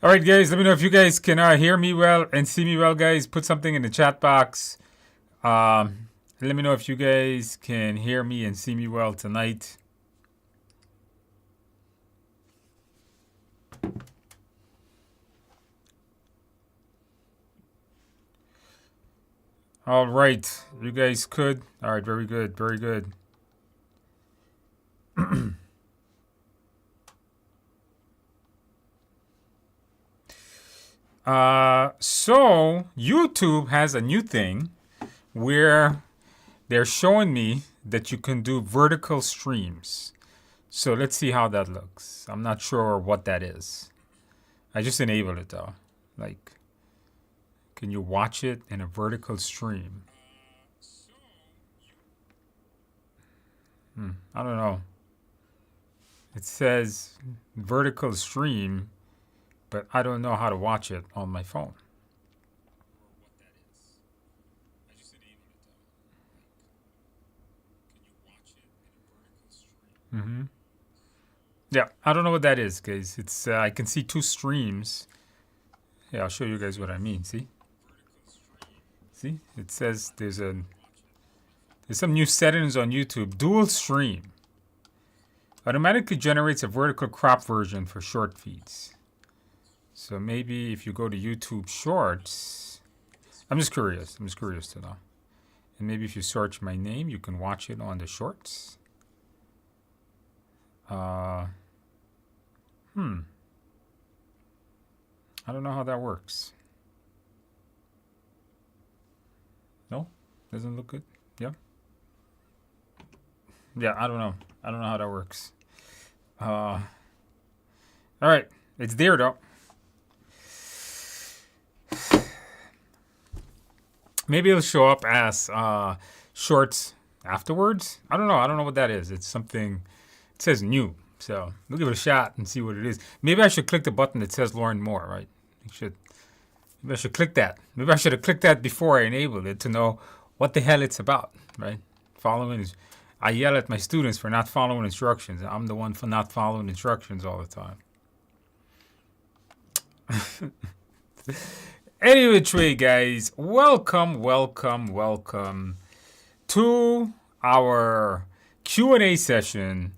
All right, guys, let me know if you guys can hear me well and see me well, guys. Put something in the chat box. Let me know if you guys can hear me and see me well tonight. All right, you guys could. All right, very good, very good. So YouTube has a new thing where they're showing me that you can do vertical streams. So let's see how that looks. I'm not sure what that is. I just enabled it though. Like, can you watch it in a vertical stream? I don't know. It says vertical stream, but I don't know how to watch it on my phone. Yeah, I don't know what that is, guys. It's I can see two streams. Yeah, I'll show you guys what I mean. See, it says there's some new settings on YouTube. Dual stream automatically generates a vertical crop version for short feeds. So maybe if you go to YouTube Shorts, I'm just curious. I'm just curious to know. And maybe if you search my name, you can watch it on the Shorts. I don't know how that works. No? Doesn't look good? Yeah? Yeah, I don't know. I don't know how that works. All right. It's there, though. Maybe it'll show up as shorts afterwards. I don't know. I don't know what that is. It's something... It says new. So we'll give it a shot and see what it is. Maybe I should click the button that says learn more, right? Maybe I should click that. Maybe I should have clicked that before I enabled it to know what the hell it's about, right? I yell at my students for not following instructions. I'm the one for not following instructions all the time. Anyway, guys, welcome to our Q&A session.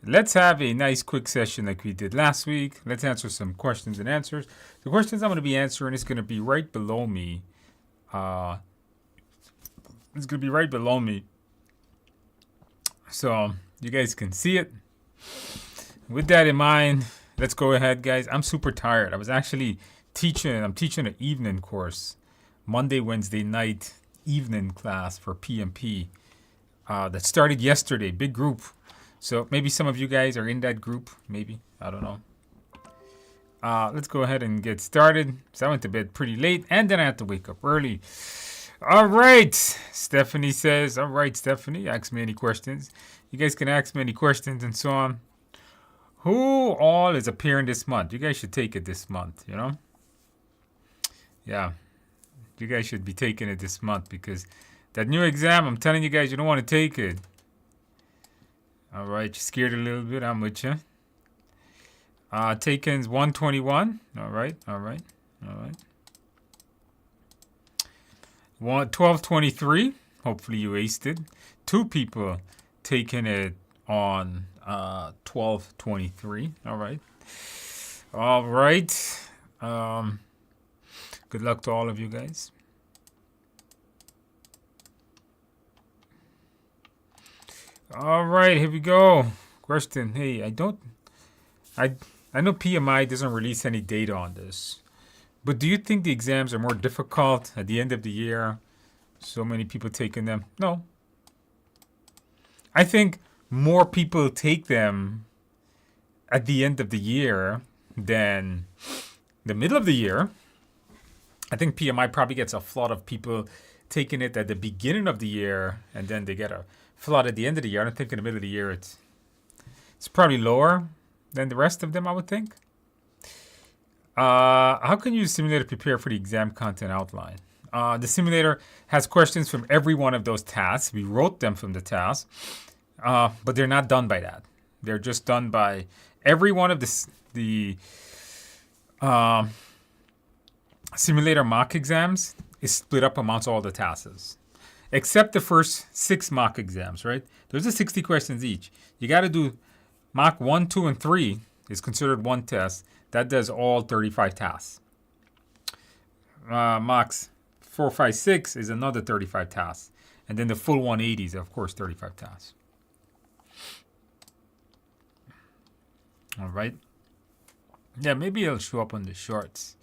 Let's have a nice quick session like we did last week. Let's answer some questions and answers. The questions I'm going to be answering is going to be right below me. It's going to be right below me, so you guys can see it. With that in mind, let's go ahead, guys. I'm super tired. I was actually I'm teaching an evening course, Monday, Wednesday night evening class for PMP that started yesterday, big group. So maybe some of you guys are in that group, maybe, I don't know. Let's go ahead and get started. So I went to bed pretty late and then I had to wake up early. All right, Stephanie says, all right, Stephanie, ask me any questions. You guys can ask me any questions and so on. Who all is appearing this month? You guys should take it this month, you know? Yeah, you guys should be taking it this month because that new exam, I'm telling you guys, you don't want to take it. All right, you're scared a little bit. I'm with you. Taken's 121. All right. 1223. Hopefully you aced it. 2 people taking it on 1223. All right. Good luck to all of you guys. All right, here we go. Question. Hey, I know PMI doesn't release any data on this, but do you think the exams are more difficult at the end of the year? So many people taking them? No. I think more people take them at the end of the year than the middle of the year. I think PMI probably gets a flood of people taking it at the beginning of the year, and then they get a flood at the end of the year. I don't think in the middle of the year it's probably lower than the rest of them, I would think. How can you use simulator to prepare for the exam content outline? The simulator has questions from every one of those tasks. We wrote them from the task, but they're not done by that. They're just done by every one of the Um, Simulator mock exams is split up amongst all the tasks, except the first 6 mock exams, right? There's a 60 questions each. You got to do mock 1, 2, and 3 is considered one test. That does all 35 tasks. Mocks 4, 5, 6 is another 35 tasks. And then the full 180 is, of course, 35 tasks. All right. Yeah, maybe it'll show up on the shorts.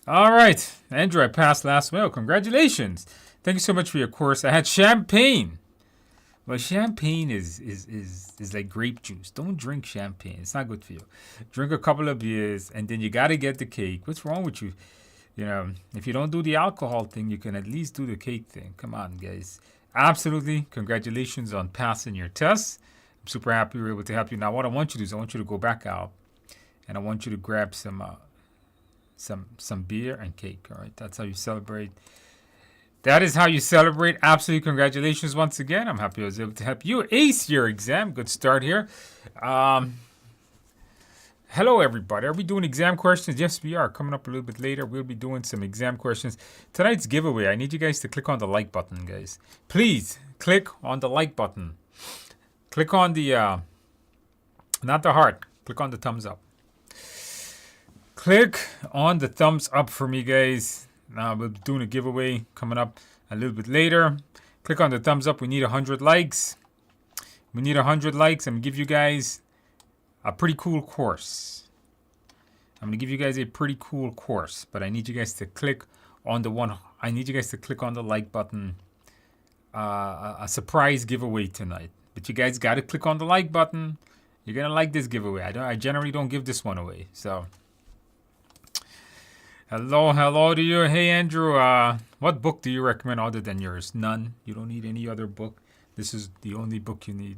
All right. Andrew, I passed last week. Congratulations. Thank you so much for your course. I had champagne. Well, champagne is like grape juice. Don't drink champagne. It's not good for you. Drink a couple of beers, and then you got to get the cake. What's wrong with you? You know, if you don't do the alcohol thing, you can at least do the cake thing. Come on, guys. Absolutely. Congratulations on passing your test. I'm super happy we were able to help you. Now, what I want you to do is I want you to go back out, and I want you to grab some beer and cake. All right, that's how you celebrate. That is how you celebrate. Absolutely, congratulations once again. I'm happy I was able to help you ace your exam. Good start here. Hello, everybody. Are we doing exam questions? Yes, we are. Coming up a little bit later, we'll be doing some exam questions. Tonight's giveaway, I need you guys to click on the like button, guys. Please click on the like button. Click on the, not the heart. Click on the thumbs up. Click on the thumbs up for me, guys. We'll be doing a giveaway coming up a little bit later. Click on the thumbs up. We need 100 likes. We need 100 likes. I'm going to give you guys a pretty cool course. I'm going to give you guys a pretty cool course, but I need you guys to click on the one. I need you guys to click on the like button. A surprise giveaway tonight. But you guys got to click on the like button. You're going to like this giveaway. I generally don't give this one away. So, hello to you. Hey, Andrew. What book do you recommend other than yours? None. You don't need any other book. This is the only book you need.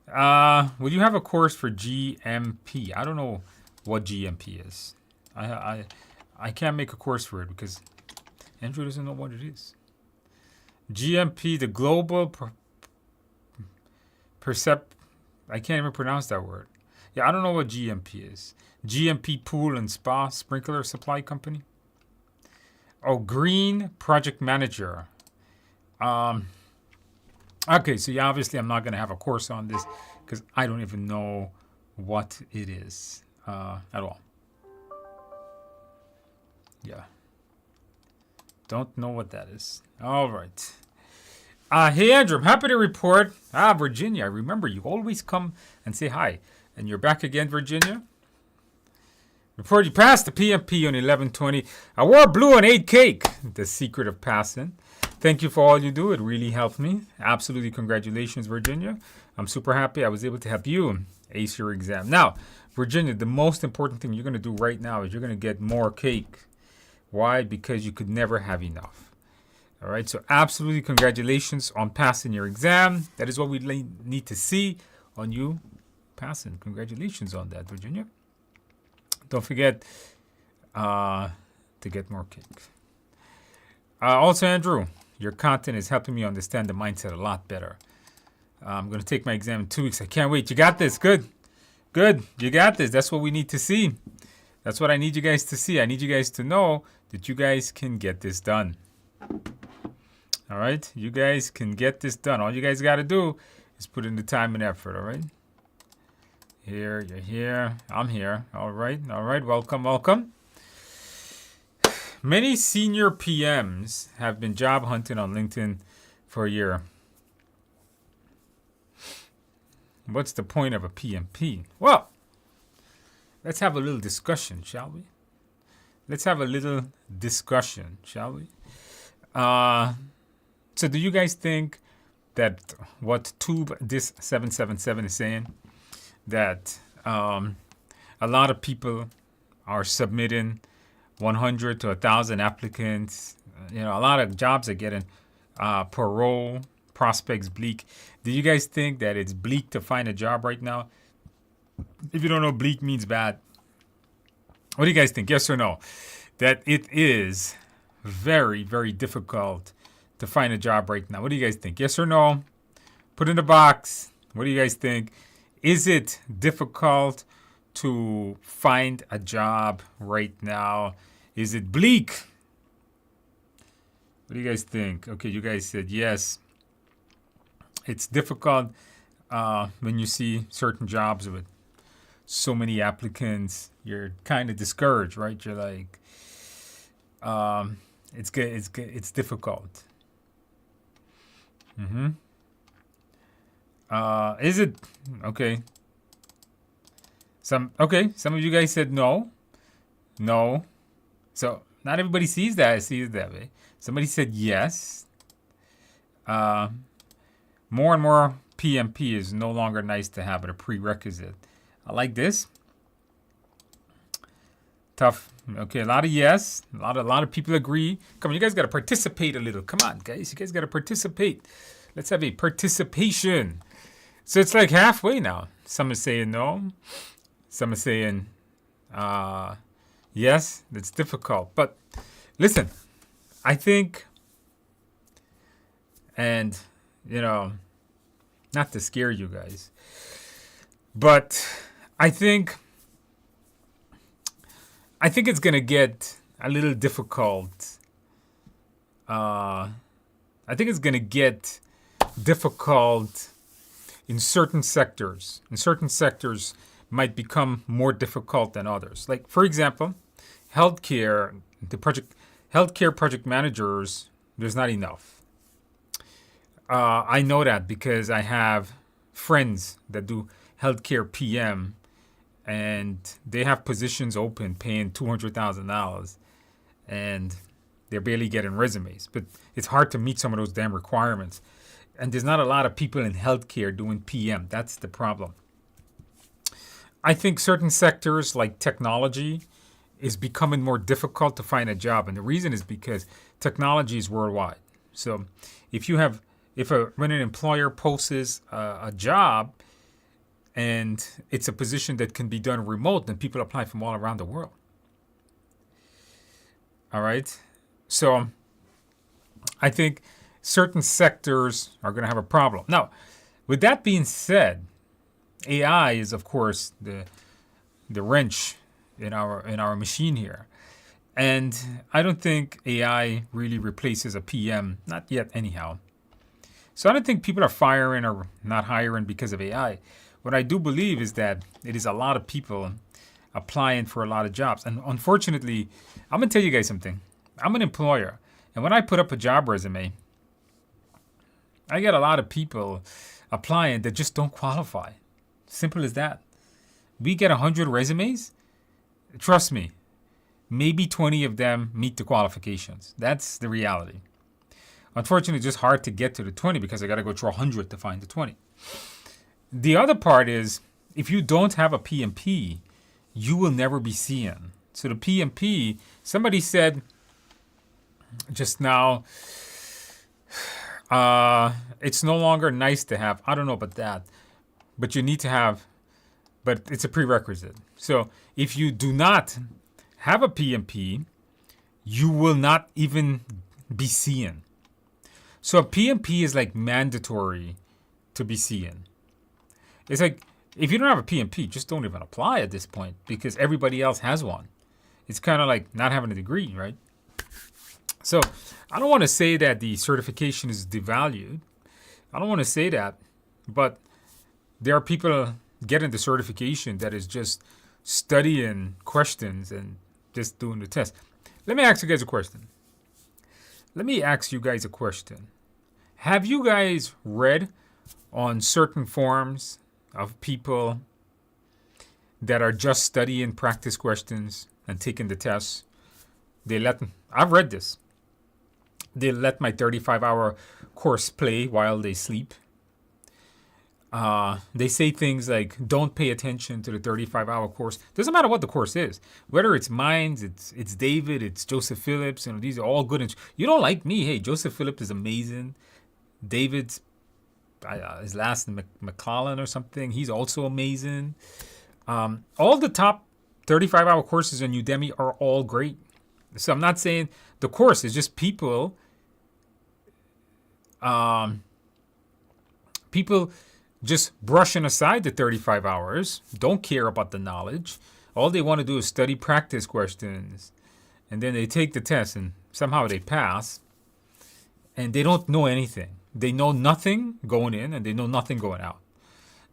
Will you have a course for GMP? I don't know what GMP is. I can't make a course for it because Andrew doesn't know what it is. GMP, the Global I can't even pronounce that word. Yeah, I don't know what GMP is. GMP Pool and Spa Sprinkler Supply Company. Oh, Green Project Manager. Okay, so yeah, obviously I'm not going to have a course on this because I don't even know what it is at all. Yeah. Don't know what that is. All right. Hey, Andrew, I'm happy to report. Virginia, I remember you always come and say hi. And you're back again, Virginia. Report you passed the PMP on 11/20. I wore blue and ate cake. The secret of passing. Thank you for all you do. It really helped me. Absolutely, congratulations, Virginia. I'm super happy I was able to help you ace your exam. Now, Virginia, the most important thing you're going to do right now is you're going to get more cake. Why? Because you could never have enough. All right, so absolutely congratulations on passing your exam. That is what we need to see on you passing. Congratulations on that, Virginia. Don't forget to get more cake. Also, Andrew, your content is helping me understand the mindset a lot better. I'm going to take my exam in 2 weeks. I can't wait. You got this. Good. You got this. That's what we need to see. That's what I need you guys to see. I need you guys to know that you guys can get this done. All right? You guys can get this done. All you guys got to do is put in the time and effort. All right? Here, you're here. I'm here. All right. Welcome. Many senior PMs have been job hunting on LinkedIn for a year. What's the point of a PMP? Well, let's have a little discussion, shall we? So do you guys think that what Tube this 777 is saying, that a lot of people are submitting 100 to 1,000 applicants? A lot of jobs are getting per role. Prospects bleak. Do you guys think that it's bleak to find a job right now? If you don't know, bleak means bad. What do you guys think? Yes or no? That it is very, very difficult to find a job right now. What do you guys think? Yes or no? Put in the box. What do you guys think? Is it difficult to find a job right now? Is it bleak? What do you guys think? Okay, you guys said yes. It's difficult when you see certain jobs with so many applicants. You're kind of discouraged, right? You're like, it's difficult. Is it okay? Some of you guys said no. So not everybody sees that way. Somebody said yes. More and more PMP is no longer nice to have, but a prerequisite. I like this. Tough. Okay, a lot of yes. A lot of people agree. Come on, you guys got to participate a little. Come on, guys. You guys got to participate. Let's have a participation. So it's like halfway now. Some are saying no. Some are saying yes. It's difficult. But listen, I think, and, not to scare you guys, but I think it's going to get a little difficult. I think it's going to get difficult in certain sectors. In certain sectors might become more difficult than others. Like, for example, healthcare project managers, there's not enough. I know that because I have friends that do healthcare PM, and they have positions open paying $200,000, and they're barely getting resumes. But it's hard to meet some of those damn requirements. And there's not a lot of people in healthcare doing PM. That's the problem. I think certain sectors like technology is becoming more difficult to find a job. And the reason is because technology is worldwide. So when an employer posts a job and it's a position that can be done remote, then people apply from all around the world. All right. So I think certain sectors are going to have a problem. Now, with that being said, AI is, of course, the wrench in our machine here. And I don't think AI really replaces a PM, not yet anyhow. So I don't think people are firing or not hiring because of AI. What I do believe is that it is a lot of people applying for a lot of jobs. And unfortunately, I'm going to tell you guys something. I'm an employer. And when I put up a job resume, I get a lot of people applying that just don't qualify. Simple as that. We get 100 resumes. Trust me, maybe 20 of them meet the qualifications. That's the reality. Unfortunately, it's just hard to get to the 20 because I got to go through 100 to find the 20. The other part is, if you don't have a PMP, you will never be seen. So the PMP, somebody said just now, it's no longer nice to have. I don't know about that, but you need to have, but it's a prerequisite. So if you do not have a PMP, you will not even be seen. So a PMP is like mandatory to be seen. It's like, if you don't have a PMP, just don't even apply at this point because everybody else has one. It's kind of like not having a degree, right? So I don't want to say that the certification is devalued. I don't want to say that, but there are people getting the certification that is just studying questions and just doing the test. Let me ask you guys a question. Have you guys read on certain forums of people that are just studying practice questions and taking the tests? I've read this. They let my 35-hour course play while they sleep. They say things like, don't pay attention to the 35-hour course. Doesn't matter what the course is. Whether it's mine, it's David, it's Joseph Phillips. These are all good. You don't like me. Hey, Joseph Phillips is amazing. David's, his last name, McClellan or something. He's also amazing. All the top 35-hour courses on Udemy are all great. So I'm not saying the course is just people just brushing aside the 35 hours, don't care about the knowledge. All they want to do is study practice questions. And then they take the test and somehow they pass. And they don't know anything. They know nothing going in and they know nothing going out.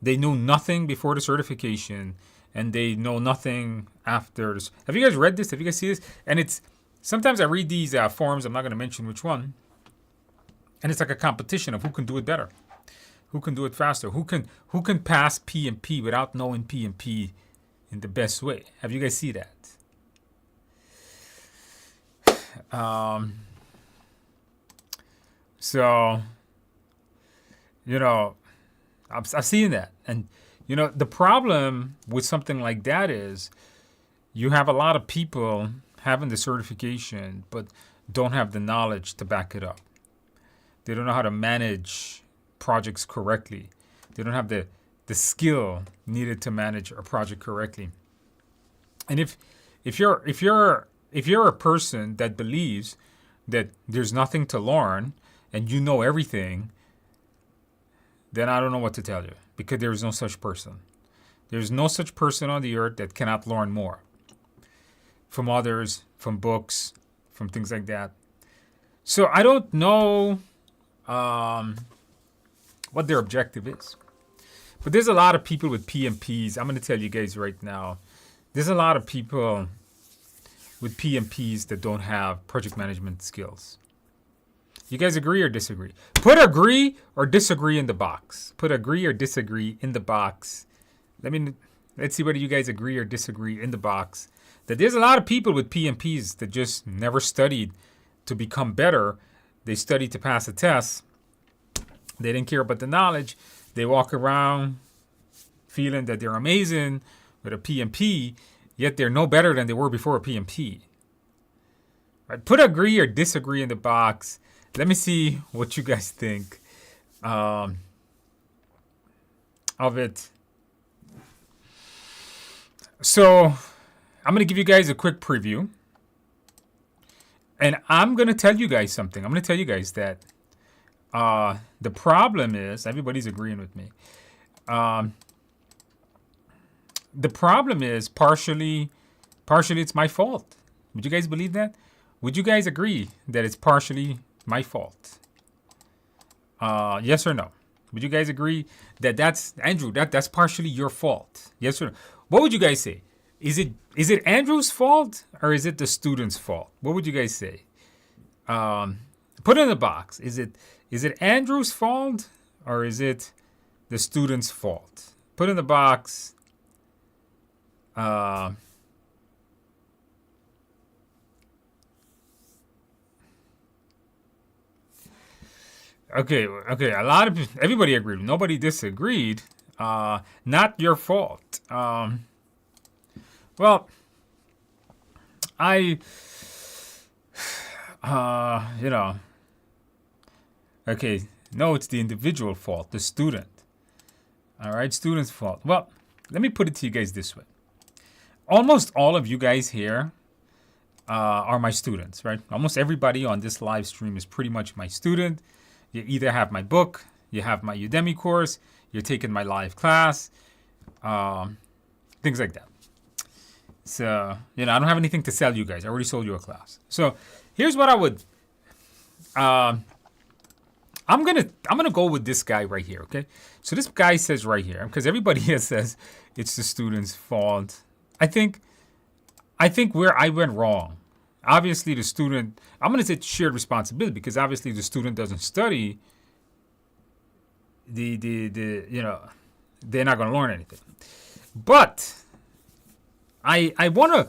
They knew nothing before the certification and they know nothing after this. Have you guys read this? Have you guys seen this? And it's, sometimes I read these forums, I'm not going to mention which one. And it's like a competition of who can do it better. Who can do it faster? Who can pass PMP without knowing PMP in the best way? Have you guys seen that? So, you know, I've seen that. And, you know, the problem with something like that is you have a lot of people having the certification but don't have the knowledge to back it up. They don't know how to manage projects correctly. They don't have the skill needed to manage a project correctly. And if you're a person that believes that there's nothing to learn and you know everything, then I don't know what to tell you, because there is no such person. There's no such person on the earth that cannot learn more from others, from books, from things like that. So I don't know what their objective is. But there's a lot of people with PMPs. I'm going to tell you guys right now, there's a lot of people with PMPs that don't have project management skills. You guys agree or disagree? Put agree or disagree in the box. Put agree or disagree in the box. Let's see whether you guys agree or disagree in the box. That there's a lot of people with PMPs that just never studied to become better. They studied to pass a test. They didn't care about the knowledge. They walk around feeling that they're amazing with a PMP, yet they're no better than they were before a PMP. Right? Put agree or disagree in the box. Let me see what you guys think of it. So I'm going to give you guys a quick preview. And I'm going to tell you guys something. I'm going to tell you guys that the problem is, everybody's agreeing with me. The problem is partially it's my fault. Would you guys believe that? Would you guys agree that it's partially my fault? Yes or no? Would you guys agree that that's Andrew? That's partially your fault? Yes or no? What would you guys say? Is it Andrew's fault or is it the student's fault? What would you guys say? Put it in the box. Is it Andrew's fault or is it the student's fault? Put in the box. Okay. Everybody agreed. Nobody disagreed. Not your fault. Well, okay, no, it's the individual fault, the student. All right, student's fault. Well, let me put it to you guys this way. Almost all of you guys here are my students, right? Almost everybody on this live stream is pretty much my student. You either have my book, you have my Udemy course, you're taking my live class, things like that. So, I don't have anything to sell you guys. I already sold you a class. So here's what I would, I'm gonna go with this guy right here, okay? So this guy says right here, because everybody here says it's the student's fault. I think where I went wrong, obviously the student, I'm gonna say shared responsibility, because obviously the student doesn't study, they're not gonna learn anything. But I don't want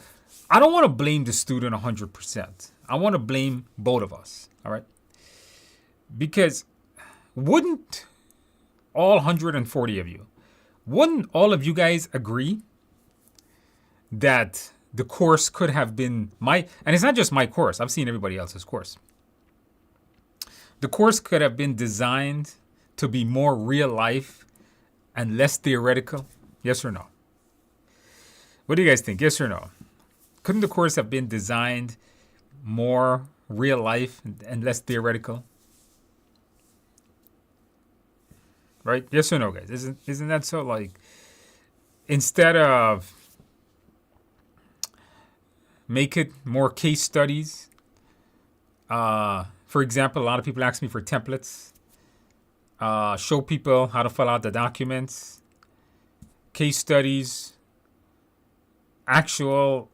to blame the student 100%. I want to blame both of us, all right? Because wouldn't all 140 of you, wouldn't all of you guys agree that the course could have been and it's not just my course, I've seen everybody else's course. The course could have been designed to be more real life and less theoretical? Yes or no? What do you guys think? Yes or no? Couldn't the course have been designed more real life and less theoretical? right? Yes or no, guys? Isn't that so? Like, instead of make it more case studies. For example, a lot of people ask me for templates. Show people how to fill out the documents, case studies, actual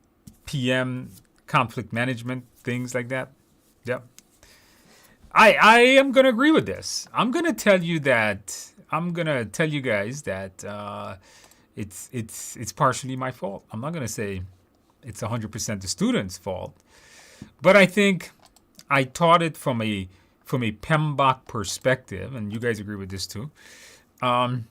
PM conflict management, things like that. Yep. I am gonna agree with this. I'm gonna tell you guys that it's partially my fault. I'm not gonna say it's 100% the student's fault, but I think I taught it from a PMBOK perspective, and you guys agree with this too. I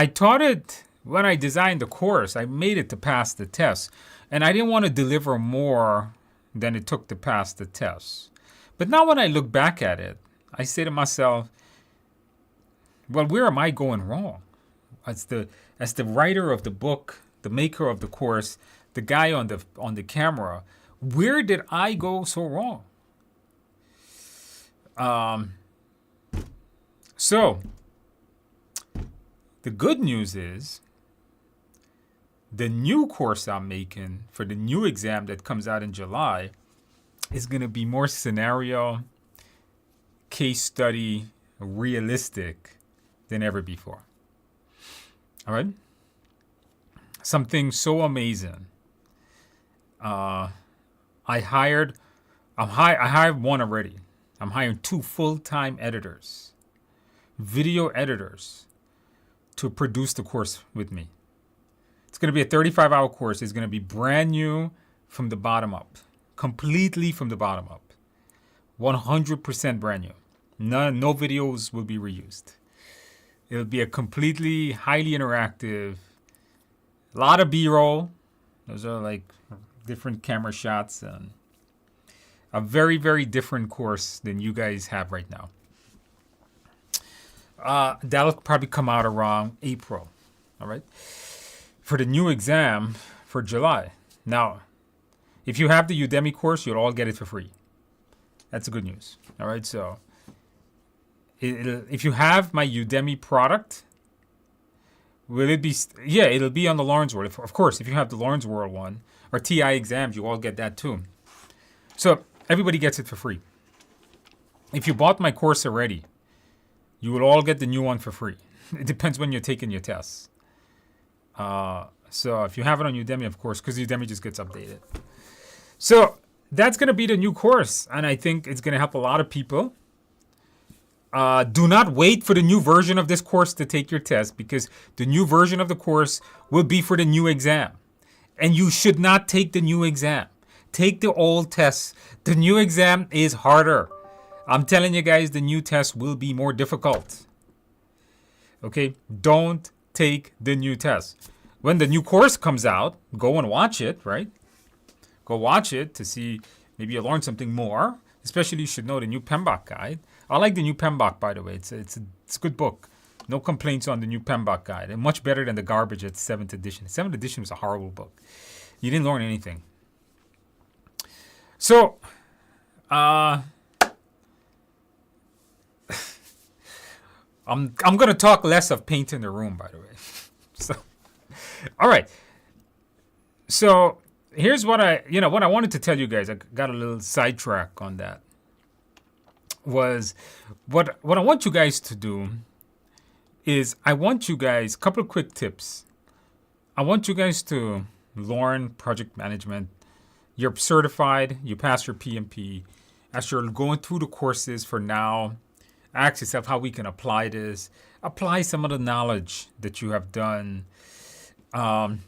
taught it when I designed the course. I made it to pass the test, and I didn't want to deliver more than it took to pass the test. But now when I look back at it, I say to myself, well, where am I going wrong? As the writer of the book, the maker of the course, the guy on the camera, where did I go so wrong? So the good news is the new course I'm making for the new exam that comes out in July is going to be more scenario, case study, realistic than ever before. All right? Something so amazing. I hired one already. I'm hiring 2 full-time editors, video editors, to produce the course with me. It's going to be a 35-hour course. It's going to be brand new from the bottom up, completely from the bottom up, 100% brand new. No videos will be reused. It'll be a completely highly interactive, a lot of B-roll. Those are like different camera shots, and a very, very different course than you guys have right now. That'll probably come out around April. All right. For the new exam for July. Now, if you have the Udemy course, you'll all get it for free. That's the good news. All right. So if you have my Udemy product, will it be? Yeah, it'll be on the Lawrence World. Of course, if you have the Lawrence World one or TI exams, you all get that too. So everybody gets it for free. If you bought my course already, you will all get the new one for free. It depends when you're taking your tests. So if you have it on Udemy, of course, because Udemy just gets updated. So that's going to be the new course, and I think it's going to help a lot of people. Do not wait for the new version of this course to take your test, because the new version of the course will be for the new exam. And you should not take the new exam. Take the old tests. The new exam is harder. I'm telling you guys, the new test will be more difficult. Okay? Don't take the new test. When the new course comes out, go and watch it, right? Go watch it to see, maybe you'll learn something more. Especially you should know the new PMBOK guide. I like the new PMBOK, by the way. It's a good book. No complaints on the new PMBOK guide. And much better than the garbage at 7th edition. 7th edition was a horrible book. You didn't learn anything. So, I'm going to talk less of paint in the room, by the way. So, all right. So here's what I wanted to tell you guys. I got a little sidetrack on that. Was what I want you guys to do is I want you guys, a couple of quick tips. I want you guys to learn project management. You're certified. You passed your PMP. As you're going through the courses for now, ask yourself how we can apply this. Apply some of the knowledge that you have done. I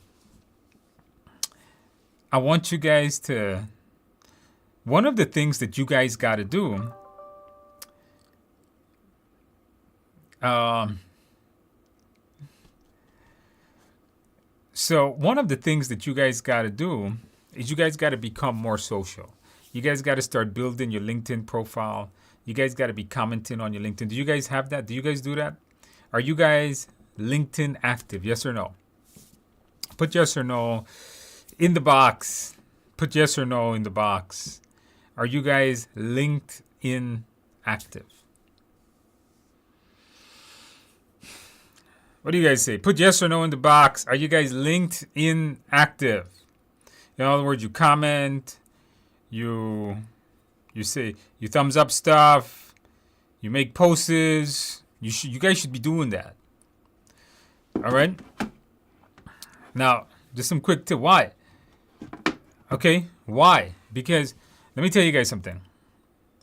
want you guys to, one of the things that you guys got to do, so one of the things that you guys got to do is you guys got to become more social. You guys got to start building your LinkedIn profile. You guys got to be commenting on your LinkedIn. Do you guys have that? Do you guys do that? Are you guys LinkedIn active? Yes or no? Put yes or no in the box. Put yes or no in the box. Are you guys LinkedIn active? What do you guys say? Put yes or no in the box. Are you guys LinkedIn active? In other words, you comment, you say, you thumbs up stuff, you make posts. You guys should be doing that. All right. Now, just some quick tip. Why? Okay, why? Because let me tell you guys something.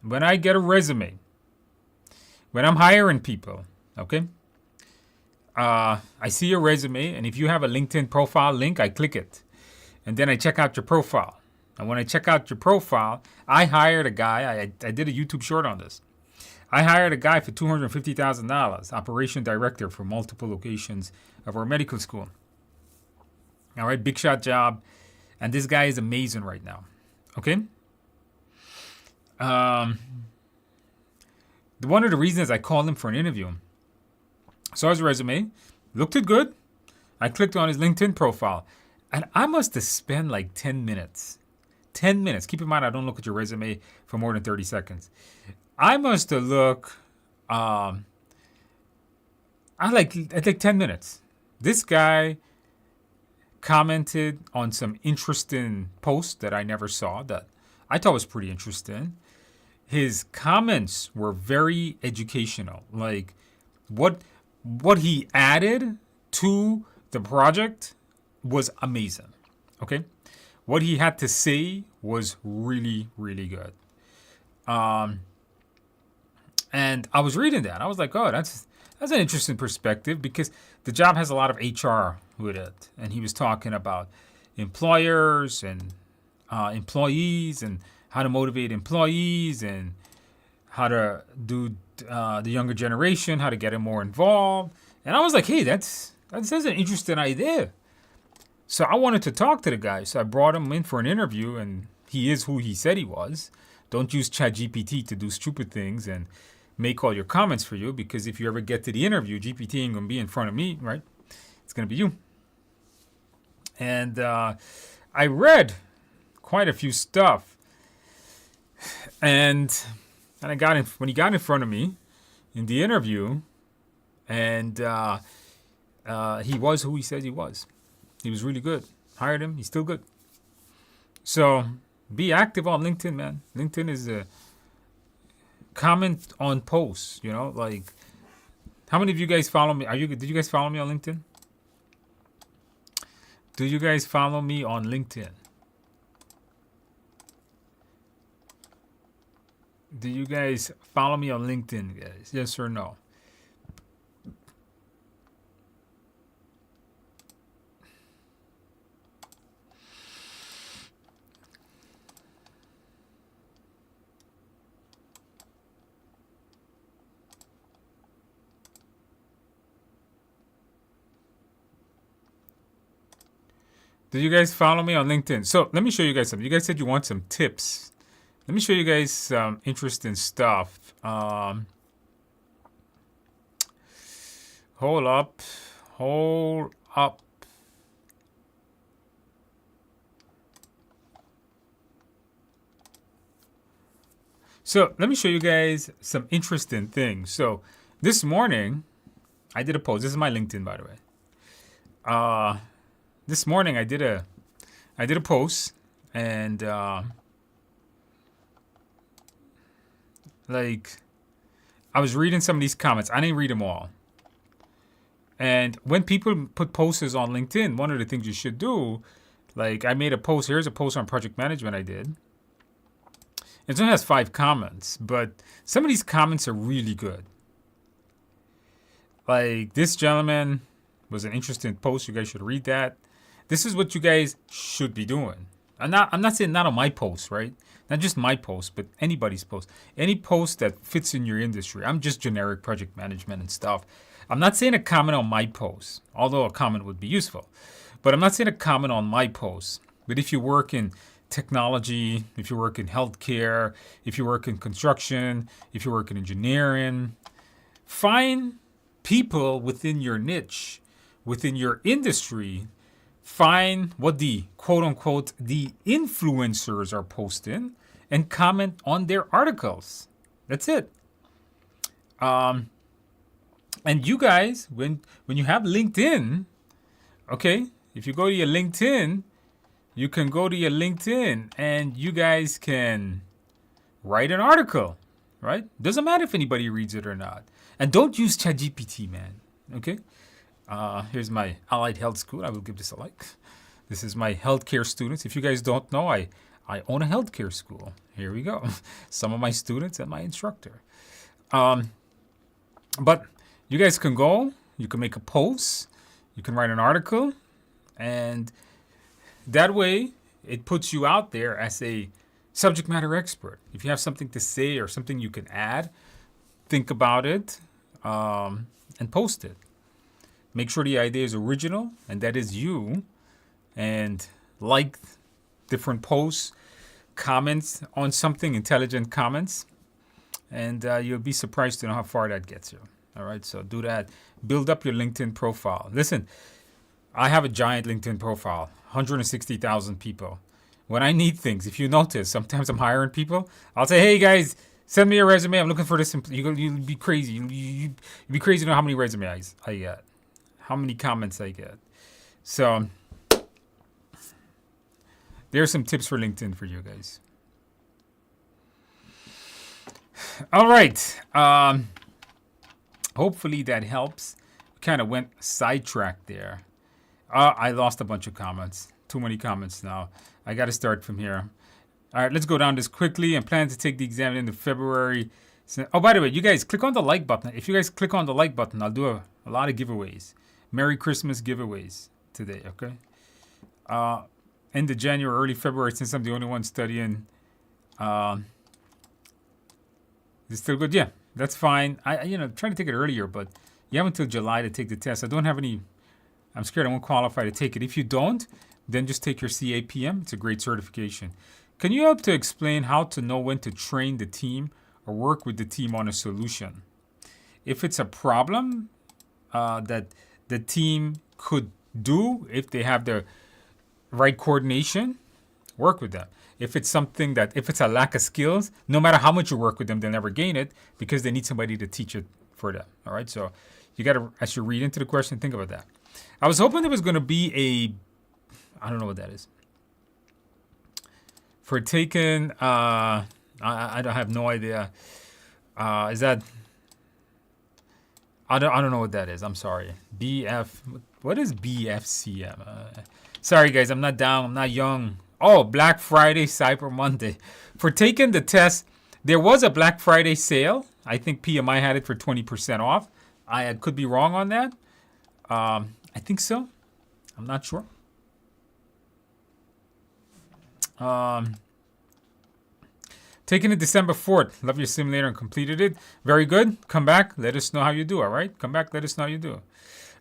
When I get a resume, when I'm hiring people, okay, I see your resume, and if you have a LinkedIn profile link, I click it, and then I check out your profile. And when I check out your profile, I hired a guy. I did a YouTube short on this. I hired a guy for $250,000, operation director for multiple locations of our medical school. All right, big shot job. And this guy is amazing right now. Okay? One of the reasons I called him for an interview, saw his resume, looked it good. I clicked on his LinkedIn profile, and I must have spent like 10 minutes. 10 minutes. Keep in mind, I don't look at your resume for more than 30 seconds. I must have looked, I like 10 minutes. This guy commented on some interesting posts that I never saw that I thought was pretty interesting. His comments were very educational. Like what he added to the project was amazing. Okay? What he had to say was really, really good. And I was reading that. I was like, oh, that's an interesting perspective because the job has a lot of HR with it. And he was talking about employers and employees and how to motivate employees and how to do the younger generation, how to get them more involved. And I was like, hey, that's an interesting idea. So I wanted to talk to the guy. So I brought him in for an interview, and he is who he said he was. Don't use ChatGPT to do stupid things and make all your comments for you, because if you ever get to the interview, GPT ain't going to be in front of me, right? It's going to be you. And I read quite a few stuff. And I got in, when he got in front of me in the interview, and he was who he said he was. He was really good. Hired him. He's still good. So be active on LinkedIn, man. LinkedIn is a comment on posts, you know, like how many of you guys follow me? Did you guys follow me on LinkedIn? Do you guys follow me on LinkedIn? Do you guys follow me on LinkedIn, guys? Yes or no? Do you guys follow me on LinkedIn? So let me show you guys something. You guys said you want some tips. Let me show you guys some interesting stuff. Hold up. So let me show you guys some interesting things. So this morning, I did a post. This is my LinkedIn, by the way. This morning I did a post, and like I was reading some of these comments. I didn't read them all. And when people put posters on LinkedIn, one of the things you should do, like I made a post. Here's a post on project management I did. It only has 5 comments, but some of these comments are really good. Like this gentleman was an interesting post. You guys should read that. This is what you guys should be doing. I'm not saying not on my post, right? Not just my post, but anybody's post. Any post that fits in your industry. I'm just generic project management and stuff. I'm not saying a comment on my post, although a comment would be useful. But I'm not saying a comment on my post. But if you work in technology, if you work in healthcare, if you work in construction, if you work in engineering, find people within your niche, within your industry. Find what the quote unquote the influencers are posting and comment on their articles. That's it. And you guys, when you have LinkedIn, okay, if you go to your LinkedIn, you can go to your LinkedIn and you guys can write an article, right? Doesn't matter if anybody reads it or not. And don't use ChatGPT, man. Okay? Here's my Allied Health School. I will give this a like. This is my healthcare students. If you guys don't know, I own a healthcare school. Here we go. Some of my students and my instructor. But you guys can go. You can make a post. You can write an article. And that way, it puts you out there as a subject matter expert. If you have something to say or something you can add, think about it and post it. Make sure the idea is original and that is you. And like different posts, comments on something, intelligent comments. And you'll be surprised to know how far that gets you. All right, so do that. Build up your LinkedIn profile. Listen, I have a giant LinkedIn profile, 160,000 people. When I need things, if you notice, sometimes I'm hiring people. I'll say, hey guys, send me a resume. I'm looking for this. You'll be crazy. You'll be crazy to know how many resumes I get, how many comments I get. So there's some tips for LinkedIn for you guys. All right. Hopefully that helps. Kind of went sidetracked there. I lost a bunch of comments. Too many comments now. I got to start from here. All right, let's go down this quickly. I'm planning to take the exam in February. Oh, by the way, you guys click on the like button. If you guys click on the like button, I'll do a lot of giveaways. Merry Christmas giveaways today, okay? End of January, early February, since I'm the only one studying. Is it still good? Yeah, that's fine. I'm trying to take it earlier, but you have until July to take the test. I don't have any. I'm scared I won't qualify to take it. If you don't, then just take your CAPM. It's a great certification. Can you help to explain how to know when to train the team or work with the team on a solution? If it's a problem that the team could do, if they have the right coordination, work with them. If it's a lack of skills, no matter how much you work with them, they'll never gain it because they need somebody to teach it for them. All right. So you got to, as you read into the question, think about that. I was hoping there was going to be I don't know what that is. For taking, I don't have no idea. Is that, I don't know what that is. I'm sorry. What is BFCM? Sorry guys, I'm not down. I'm not young. Oh, Black Friday, Cyber Monday. For taking the test, there was a Black Friday sale. I think PMI had it for 20% off. I could be wrong on that. I think so. I'm not sure. Taking it December 4th. Love your simulator and completed it. Very good. Come back. Let us know how you do. All right. Come back. Let us know how you do.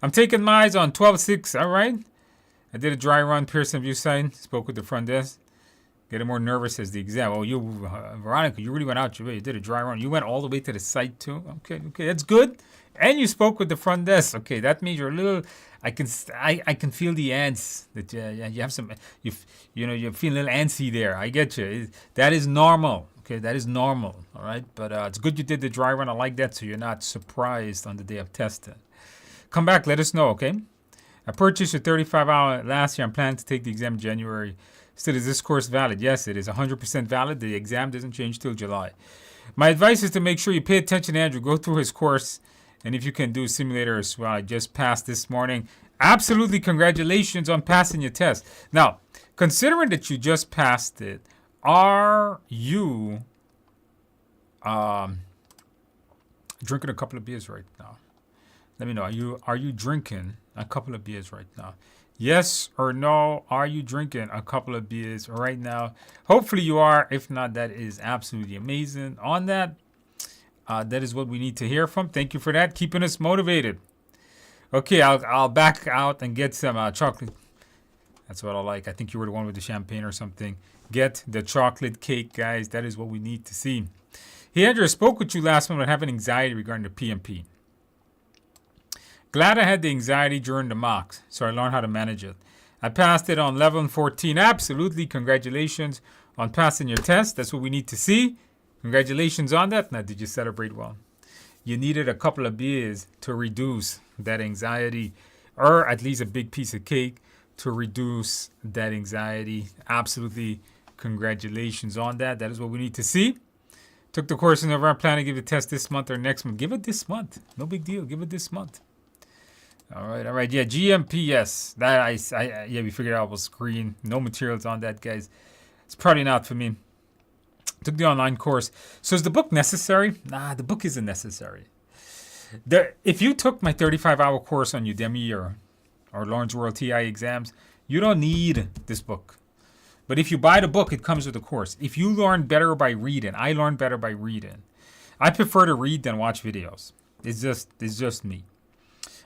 I'm taking mine on 12/6. All right. I did a dry run. Pearson View sign. Spoke with the front desk. Getting more nervous as the exam. Oh, you, Veronica, you really went out your way. You did a dry run. You went all the way to the site too. Okay. That's good. And you spoke with the front desk. Okay. That means you're a little. I can feel the ants that you have some. You're feeling a little antsy there. I get you. That is normal. Okay, that is normal. All right, but it's good you did the dry run. I like that, so you're not surprised on the day of testing. Come back, let us know. Okay. I purchased a 35-hour last year. I'm planning to take the exam in January. Still, is this course valid? Yes, it is 100% valid. The exam doesn't change till July. My advice is to make sure you pay attention to Andrew. Go through his course. And if you can do a simulator as well, I just passed this morning. Absolutely, congratulations on passing your test. Now, considering that you just passed it, are you drinking a couple of beers right now? Let me know. Are you drinking a couple of beers right now? Yes or no? Are you drinking a couple of beers right now? Hopefully you are. If not, that is absolutely amazing. On that. That is what we need to hear from. Thank you for that. Keeping us motivated. Okay, I'll back out and get some chocolate. That's what I like. I think you were the one with the champagne or something. Get the chocolate cake, guys. That is what we need to see. Hey, Andrew, I spoke with you last month about having anxiety regarding the PMP. Glad I had the anxiety during the mocks, so I learned how to manage it. I passed it on level 14. Absolutely. Congratulations on passing your test. That's what we need to see. Congratulations on that. Now, did you celebrate well? you needed a couple of beers to reduce that anxiety, or at least a big piece of cake to reduce that anxiety. Absolutely, congratulations on that. That is what we need to see. Took the course in November. Plan to give the test this month or next month. Give it this month. No big deal. Give it this month. All right. Yeah, GMP, yes. Yeah, we figured out was screen. No materials on that, guys. It's probably not for me. Took the online course. So is the book necessary? Nah, the book isn't necessary. If you took my 35-hour course on Udemy or Lawrence World TI exams, you don't need this book. But if you buy the book, it comes with a course. If you learn better by reading, I learn better by reading. I prefer to read than watch videos. It's just me.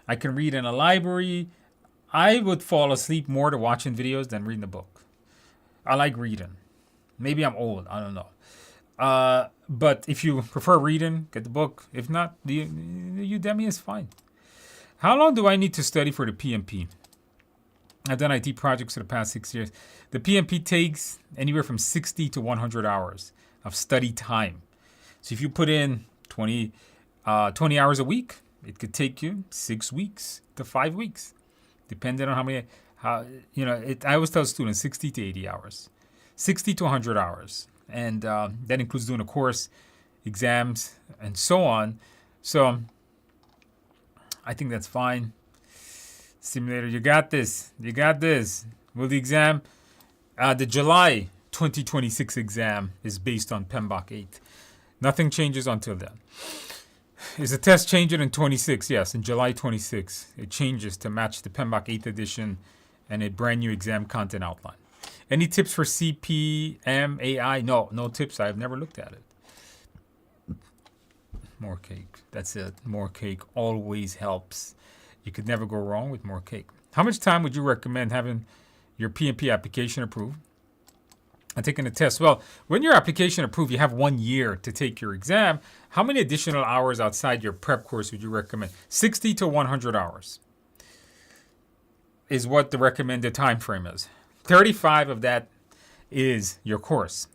I can read in a library. I would fall asleep more to watching videos than reading a book. I like reading. Maybe I'm old. I don't know. But if you prefer reading, get the book. If not, the Udemy is fine. How long do I need to study for the PMP? I've done IT projects for the past 6 years. The PMP takes anywhere from 60 to 100 hours of study time. So if you put in 20 hours a week, it could take you 6 weeks to 5 weeks, depending on I always tell students 60 to 80 hours, 60 to 100 hours. And that includes doing a course, exams, and so on. So I think that's fine. Simulator, you got this. You got this. Will the exam, the July 2026 exam is based on PMBOK 8. Nothing changes until then. Is the test changing in 26? Yes, in July 26. It changes to match the PMBOK 8th edition and a brand new exam content outline. Any tips for CPM AI? No tips. I've never looked at it. More cake. That's it. More cake always helps. You could never go wrong with more cake. How much time would you recommend having your PMP application approved and taking the test? Well, when your application approved, you have 1 year to take your exam. How many additional hours outside your prep course would you recommend? 60 to 100 hours is what the recommended time frame is. 35 of that is your course.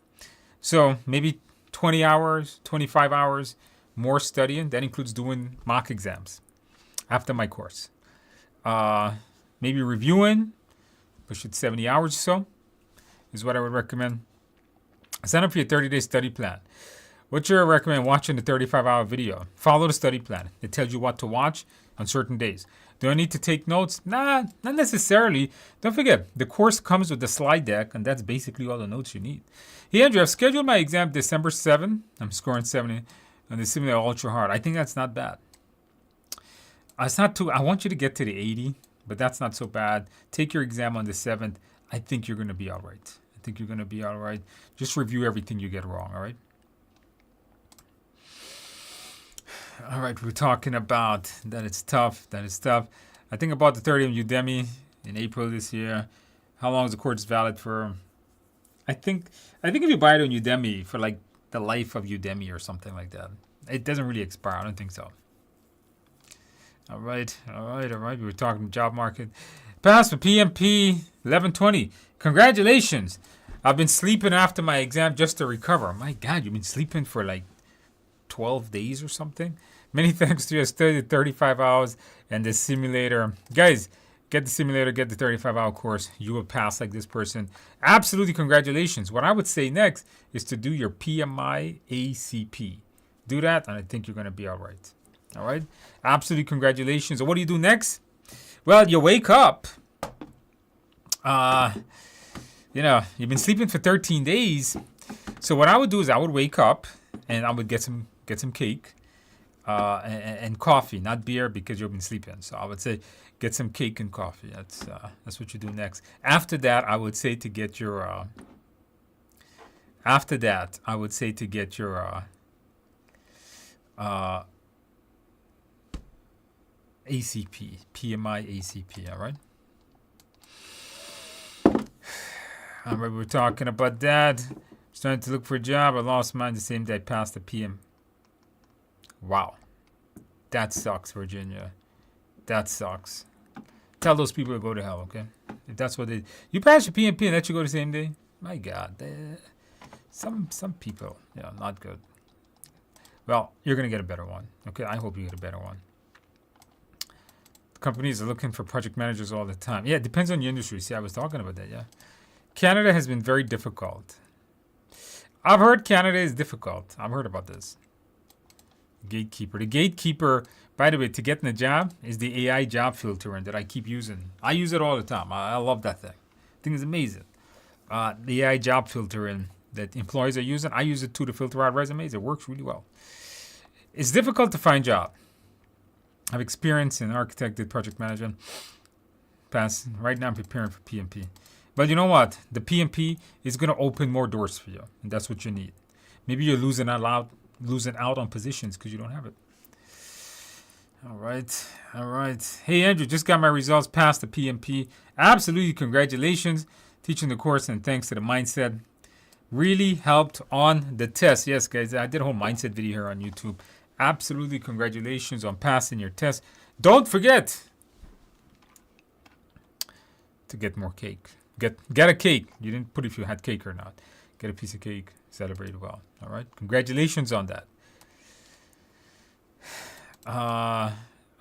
So maybe 20 hours, 25 hours more studying. That includes doing mock exams after my course. Maybe reviewing, push it 70 hours or so is what I would recommend. Sign up for your 30-day study plan. What you recommend watching the 35-hour video? Follow the study plan. It tells you what to watch on certain days. Do I need to take notes? Nah, not necessarily. Don't forget, the course comes with the slide deck, and that's basically all the notes you need. Hey, Andrew, I've scheduled my exam December 7. I'm scoring 70 on the Simulator Ultra Hard. I think that's not bad. It's not too. I want you to get to the 80, but that's not so bad. Take your exam on the 7th. I think you're going to be all right. Just review everything you get wrong, all right? All right, we're talking about that it's tough. I think about the 30 on Udemy in April this year. How long is the course valid for? I think if you buy it on Udemy for like the life of Udemy or something like that, it doesn't really expire. I don't think so. All right. We were talking job market. Pass for PMP 1120. Congratulations. I've been sleeping after my exam just to recover. My God, you've been sleeping for like 12 days or something. Many thanks to your study, 35 hours, and the simulator. Guys, get the simulator, get the 35-hour course. You will pass like this person. Absolutely, congratulations. What I would say next is to do your PMI ACP. Do that, and I think you're going to be all right. All right? Absolutely, congratulations. So what do you do next? Well, you wake up. You've been sleeping for 13 days. So what I would do is I would wake up, and I would get some cake and coffee, not beer because you've been sleeping. So I would say get some cake and coffee. That's what you do next. After that, I would say to get your ACP, PMI ACP. All right. We're talking about that. Starting to look for a job. I lost mine the same day I passed the PM. Wow. That sucks, Virginia. That sucks. Tell those people to go to hell, okay? If that's what they... You pass your PMP and let you go the same day? My God. Some people, not good. well, you're going to get a better one. Okay, I hope you get a better one. Companies are looking for project managers all the time. Yeah, it depends on your industry. See, I was talking about that, yeah. Canada has been very difficult. I've heard Canada is difficult. I've heard about this. Gatekeeper. The gatekeeper, by the way, to get in a job is the AI job filtering that I keep using. I use it all the time. I love that thing. I think it's amazing. The AI job filtering that employees are using, I use it too to filter out resumes. It works really well. It's difficult to find a job. I've experience in architect, did project management. Pass. Right now I'm preparing for PMP. But you know what? The PMP is going to open more doors for you. And that's what you need. Maybe you're losing out on positions because you don't have it. All right. Hey, Andrew, just got my results past the PMP. Absolutely, congratulations. Teaching the course and thanks to the mindset. Really helped on the test. Yes, guys, I did a whole mindset video here on YouTube. Absolutely, congratulations on passing your test. Don't forget to get more cake. Get a cake. You didn't put if you had cake or not. Get a piece of cake. Celebrate well. All right. Congratulations on that. I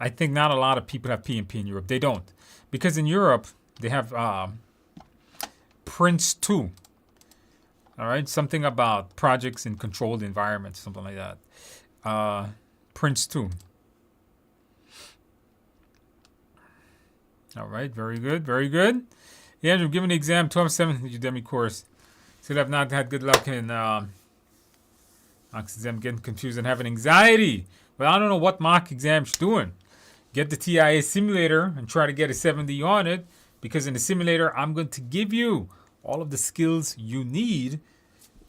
think not a lot of people have PMP in Europe. They don't. Because in Europe, they have Prince 2. All right. Something about projects in controlled environments, something like that. Prince 2. All right. Very good. Yeah, Andrew, give an exam. 12/7 Udemy course. Still have not had good luck in exam, getting confused and having anxiety. But I don't know what mock exam's doing. Get the TIA simulator and try to get a 70 on it, because in the simulator, I'm going to give you all of the skills you need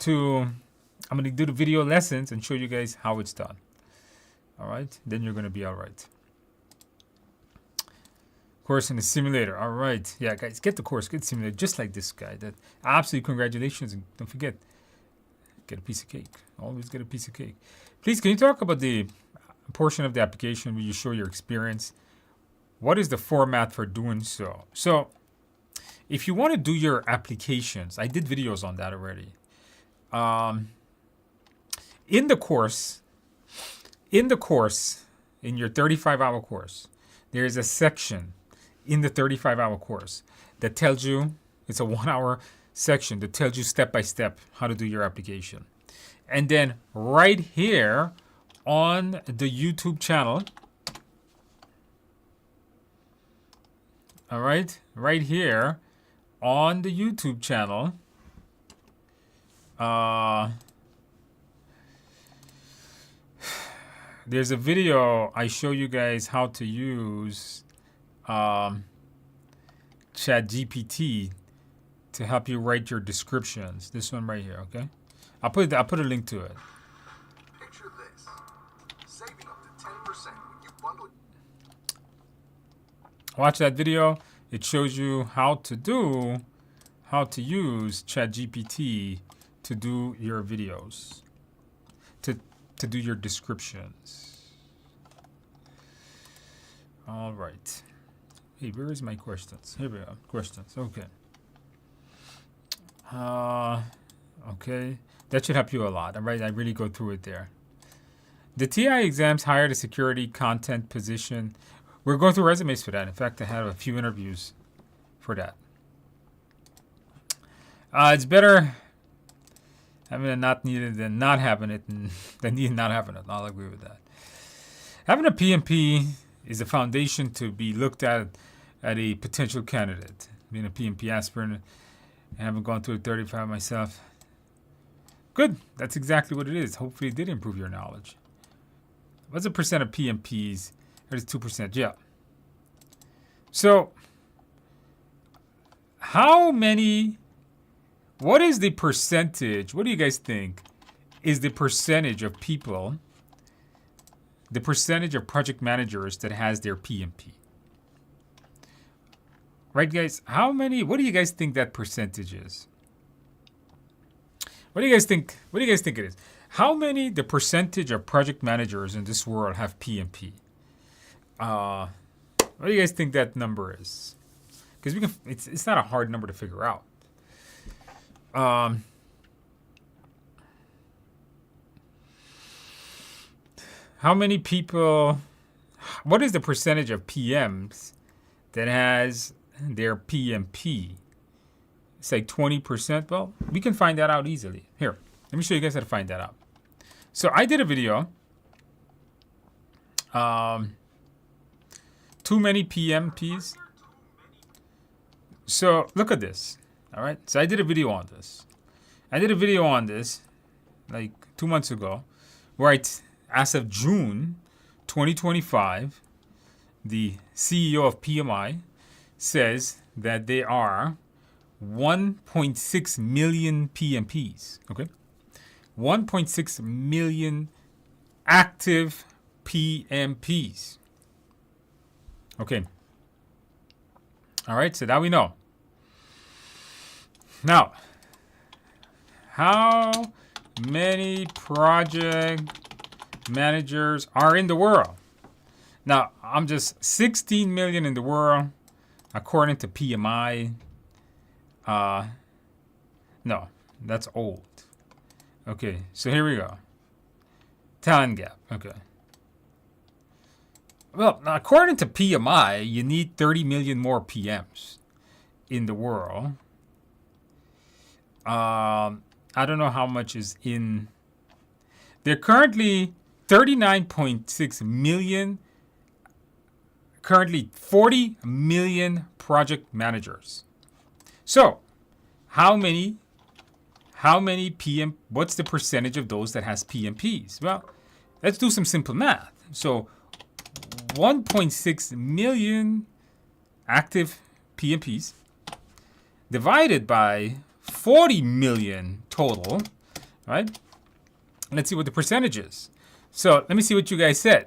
to, I'm going to do the video lessons and show you guys how it's done. All right, then you're going to be all right. Course in the simulator. All right. Yeah, guys, get the course, get the simulator, just like this guy. That absolutely congratulations. And don't forget, get a piece of cake. Always get a piece of cake. Please, can you talk about the portion of the application where you show your experience? What is the format for doing so? So, if you want to do your applications, I did videos on that already. In the course, in your 35-hour course, there is a section in the 35-hour course that tells you, it's a 1-hour section that tells you step by step how to do your application. And then right here on the YouTube channel, all right, right here on the YouTube channel, there's a video I show you guys how to use ChatGPT to help you write your descriptions. This one right here, okay? I'll put a link to it. Picture this. Saving up to 10% when you bundle. Watch that video. It shows you how to use ChatGPT to do your videos, to do your descriptions. All right. Hey, where is my questions? Here we are. Questions. Okay. Okay. That should help you a lot. All right. I really go through it there. The TI exams hire the security content position. We're going through resumes for that. In fact, I have a few interviews for that. It's better having it not needed than not having it, and than needing not having it. I'll agree with that. Having a PMP is a foundation to be looked at a potential candidate. Being a PMP aspirant, I haven't gone through 35 myself. Good. That's exactly what it is. Hopefully it did improve your knowledge. What's the percent of PMPs? That is 2%. Yeah. So, what is the percentage? What do you guys think is the percentage of people, the percentage of project managers that has their PMP? Right, guys? What do you guys think that percentage is? What do you guys think? What do you guys think it is? The percentage of project managers in this world have PMP? What do you guys think that number is? Because it's not a hard number to figure out. how many people, what is the percentage of PMs that has their PMP? It's like 20%. Well, we can find that out easily. Here, let me show you guys how to find that out. So I did a video. Too many PMPs. So look at this. All right. So I did a video on this. Like 2 months ago, where as of June 2025, the CEO of PMI says that there are 1.6 million PMPs. Okay. 1.6 million active PMPs. Okay. All right, so that we know. Now, how many project managers are in the world? Now, I'm just 16 million in the world, according to PMI. No, that's old. Okay, so here we go. Talent gap. Okay. Well, according to PMI, you need 30 million more PMs in the world. I don't know how much is in. They're currently 39.6 million. Currently 40 million project managers. So, how many PM? What's the percentage of those that has PMPs? Well, let's do some simple math. So 1.6 million active PMPs divided by 40 million total, right? Let's see what the percentage is. So let me see what you guys said.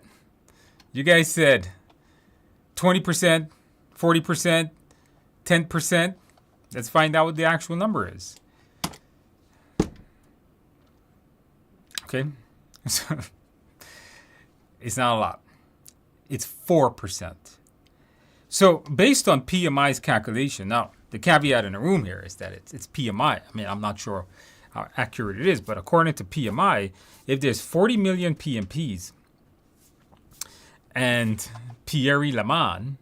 You guys said 20%, 40%, 10%. Let's find out what the actual number is. Okay. It's not a lot. It's 4%. So based on PMI's calculation, now the caveat in the room here is that it's PMI. I mean, I'm not sure how accurate it is, but according to PMI, if there's 40 million PMPs and Pierre Laman,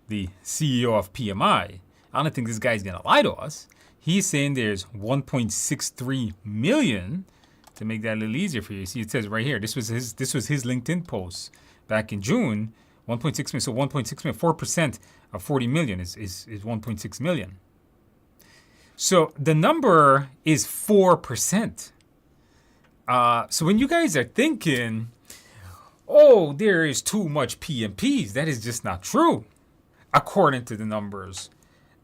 the CEO of PMI, I don't think this guy's going to lie to us. He's saying there's 1.63 million. To make that a little easier for you, see, it says right here. This was his LinkedIn post back in June. 1.6 million. So 1.6 million. 4% of 40 million is 1.6 million. So the number is 4%. So when you guys are thinking, oh, there is too much PMPs, that is just not true, according to the numbers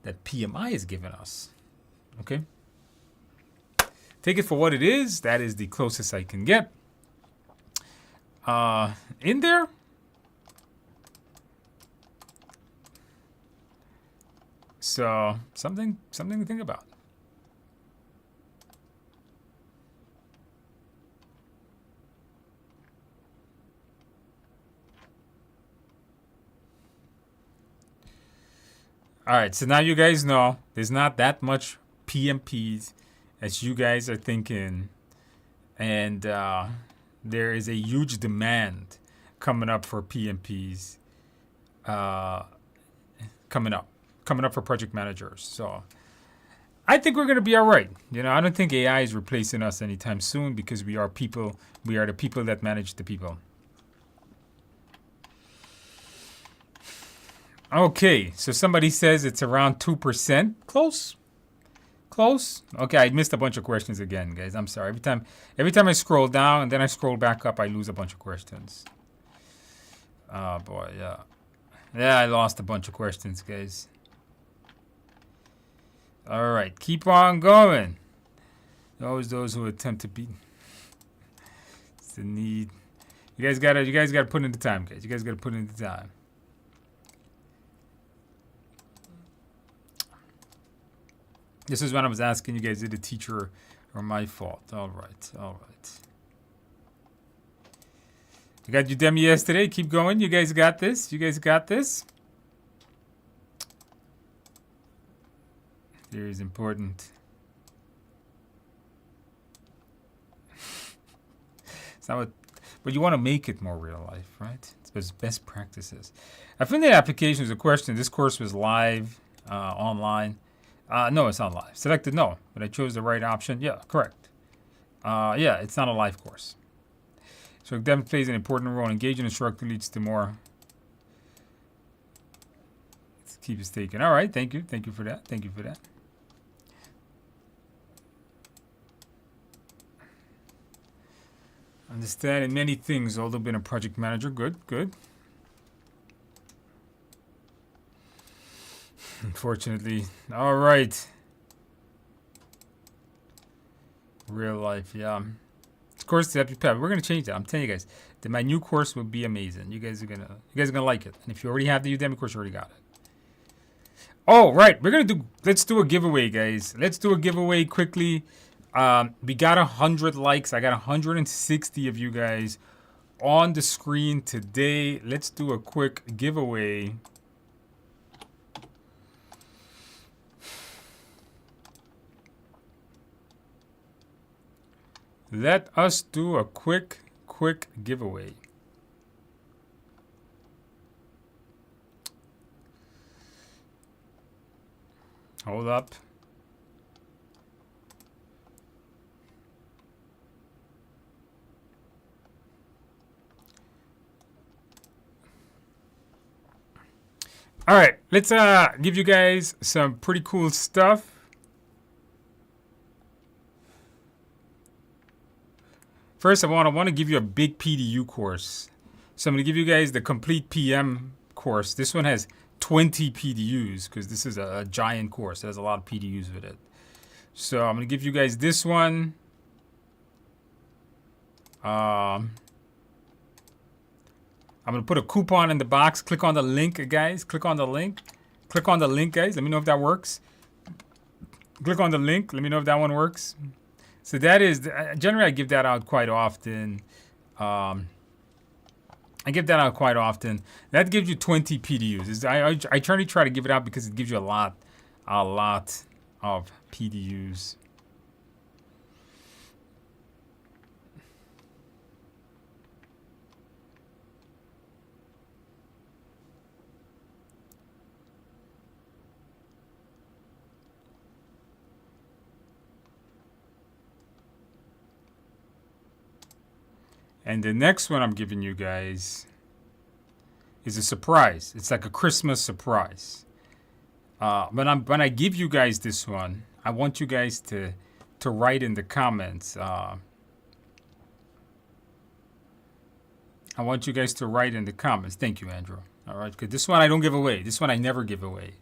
that PMI has given us. Okay. Take it for what it is. That is the closest I can get. In there. So something to think about. All right, so now you guys know there's not that much PMPs as you guys are thinking, and there is a huge demand coming up for PMPs coming up for project managers. So I think we're going to be all right. You know, I don't think AI is replacing us anytime soon because we are people. We are the people that manage the people. Okay, so somebody says it's around 2%. Close. Okay, I missed a bunch of questions again, guys. I'm sorry. Every time I scroll down and then I scroll back up, I lose a bunch of questions. Oh boy, yeah. Yeah, I lost a bunch of questions, guys. All right, keep on going. Always those who attempt to beat. It's the need. You guys gotta put in the time, guys. You guys gotta put in the time. This is when I was asking you guys, is it a teacher or my fault? All right. You got your demo yesterday. Keep going. You guys got this. Here is important. It's not but you want to make it more real life, right? It's best practices. Affiliate application is a question. This course was live, online. No, it's not live. Selected no, but I chose the right option. Yeah, correct. Yeah, it's not a live course. So it definitely plays an important role. Engaging instructor leads to more. Let's keep it taken. All right, thank you. Thank you for that. Thank you for that. Understanding many things, although been a project manager. Good, good. Unfortunately. All right. Real life, yeah. Of course, the EpiPep. We're gonna change that. I'm telling you guys, that my new course will be amazing. You guys are gonna like it. And if you already have the Udemy course, you already got it. Oh, right. Let's do a giveaway, guys. Let's do a giveaway quickly. We got 100 likes. I got 160 of you guys on the screen today. Let's do a quick giveaway. Let us do a quick giveaway. Hold up. All right, let's give you guys some pretty cool stuff. First, I want to give you a big PDU course. So I'm going to give you guys the complete PM course. This one has 20 PDUs because this is a giant course. It has a lot of PDUs with it. So I'm going to give you guys this one. I'm going to put a coupon in the box. Click on the link, guys. Click on the link. Click on the link, guys. Let me know if that works. Click on the link. Let me know if that one works. So that is, generally I give that out quite often. That gives you 20 PDUs. I try to give it out because it gives you a lot of PDUs. And the next one I'm giving you guys is a surprise. It's like a Christmas surprise. When I give you guys this one, I want you guys to write in the comments. I want you guys to write in the comments. Thank you, Andrew. All right, because this one I don't give away. This one I never give away.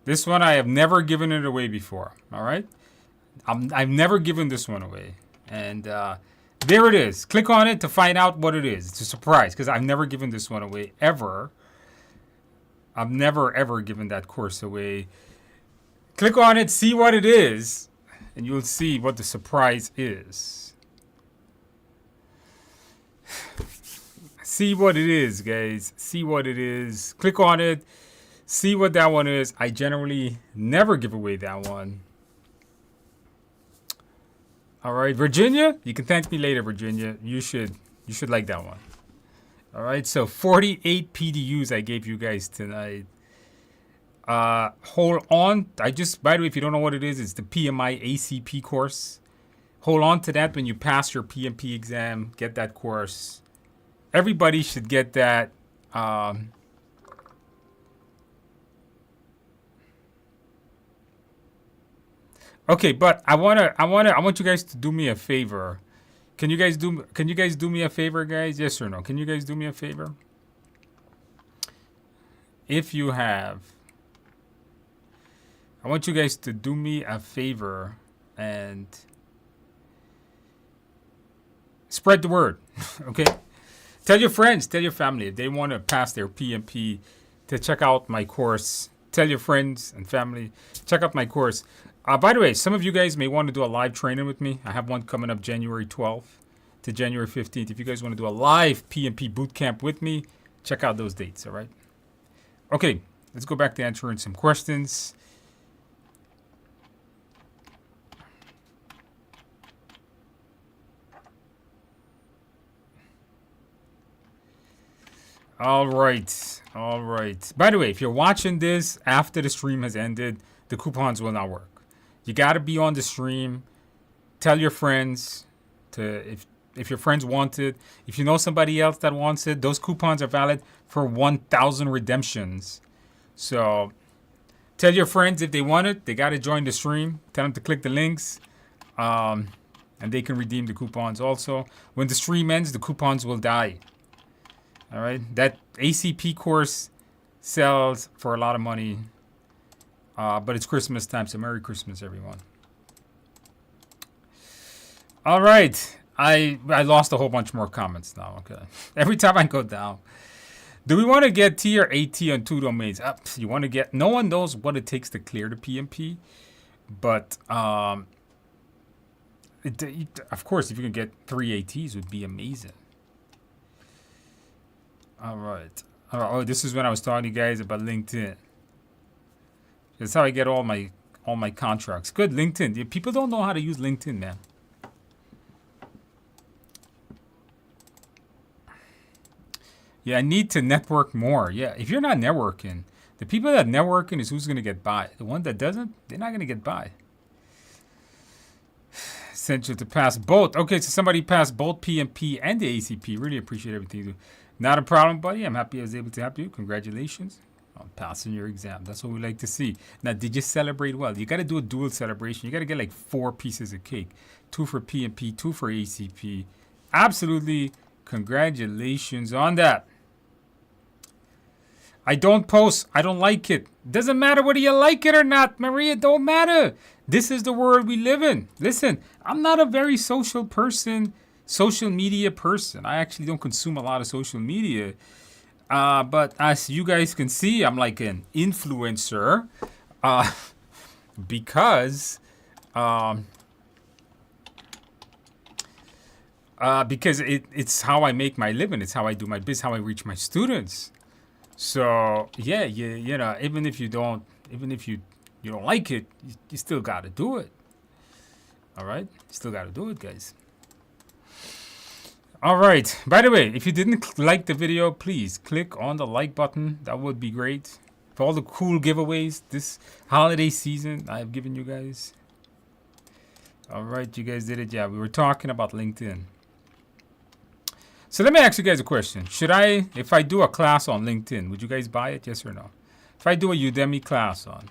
This one I have never given it away before. All right, I've never given this one away, and there it is. Click on it to find out what it is. It's a surprise because I've never given this one away ever. I've never ever given that course away. Click on it, see what it is, and you'll see what the surprise is. See what it is, guys. See what it is. Click on it. See what that one is. I generally never give away that one. All right, Virginia, you can thank me later, Virginia. You should like that one. All right, so 48 PDUs I gave you guys tonight. Hold on. By the way, if you don't know what it is, it's the PMI ACP course. Hold on to that when you pass your PMP exam. Get that course. Everybody should get that. Okay, but I want you guys to do me a favor. Can you guys do me a favor, guys? Yes or no? Can you guys do me a favor? If you have, I want you guys to do me a favor and spread the word. Okay? Tell your friends, tell your family if they want to pass their PMP to check out my course. Tell your friends and family, check out my course. By the way, some of you guys may want to do a live training with me. I have one coming up January 12th to January 15th. If you guys want to do a live PMP bootcamp with me, check out those dates, all right? Okay, let's go back to answering some questions. All right. All right. By the way, if you're watching this after the stream has ended, the coupons will not work. You got to be on the stream. Tell your friends to if your friends want it. If you know somebody else that wants it, those coupons are valid for 1,000 redemptions. So tell your friends if they want it, they got to join the stream. Tell them to click the links. And they can redeem the coupons also. When the stream ends, the coupons will die. All right. That ACP course sells for a lot of money. But it's Christmas time, so Merry Christmas, everyone. All right. I lost a whole bunch more comments now. Okay. Every time I go down. Do we want to get T or AT on 2 domains? You want to get... No one knows what it takes to clear the PMP. But, of course, if you can get 3 ATs, it would be amazing. All right. Oh, this is when I was talking to you guys about LinkedIn. That's how I get all my contracts. Good, LinkedIn. People don't know how to use LinkedIn, man. Yeah, I need to network more. Yeah, if you're not networking, the people that networking is who's going to get by. The one that doesn't, they're not going to get by. Essential to pass both. Okay, so somebody passed both PMP and the ACP. Really appreciate everything you do. Not a problem, buddy. I'm happy I was able to help you. Congratulations on passing your exam. That's what we like to see. Now, did you celebrate well? You got to do a dual celebration. You got to get like 4 pieces of cake. 2 for PMP, 2 for ACP. Absolutely. Congratulations on that. I don't post. I don't like it. Doesn't matter whether you like it or not, Maria. Don't matter. This is the world we live in. Listen, I'm not a very social person, social media person. I actually don't consume a lot of social media. But as you guys can see, I'm like an influencer because it's how I make my living. It's how I do my business, how I reach my students. So yeah, you know, even if you don't like it, you still got to do it. All right, still got to do it, guys. All right. By the way, if you didn't like the video, please click on the like button. That would be great. For all the cool giveaways this holiday season I have given you guys. All right, you guys did it. Yeah, we were talking about LinkedIn. So let me ask you guys a question. If I do a class on LinkedIn, would you guys buy it? Yes or no? If I do a Udemy class on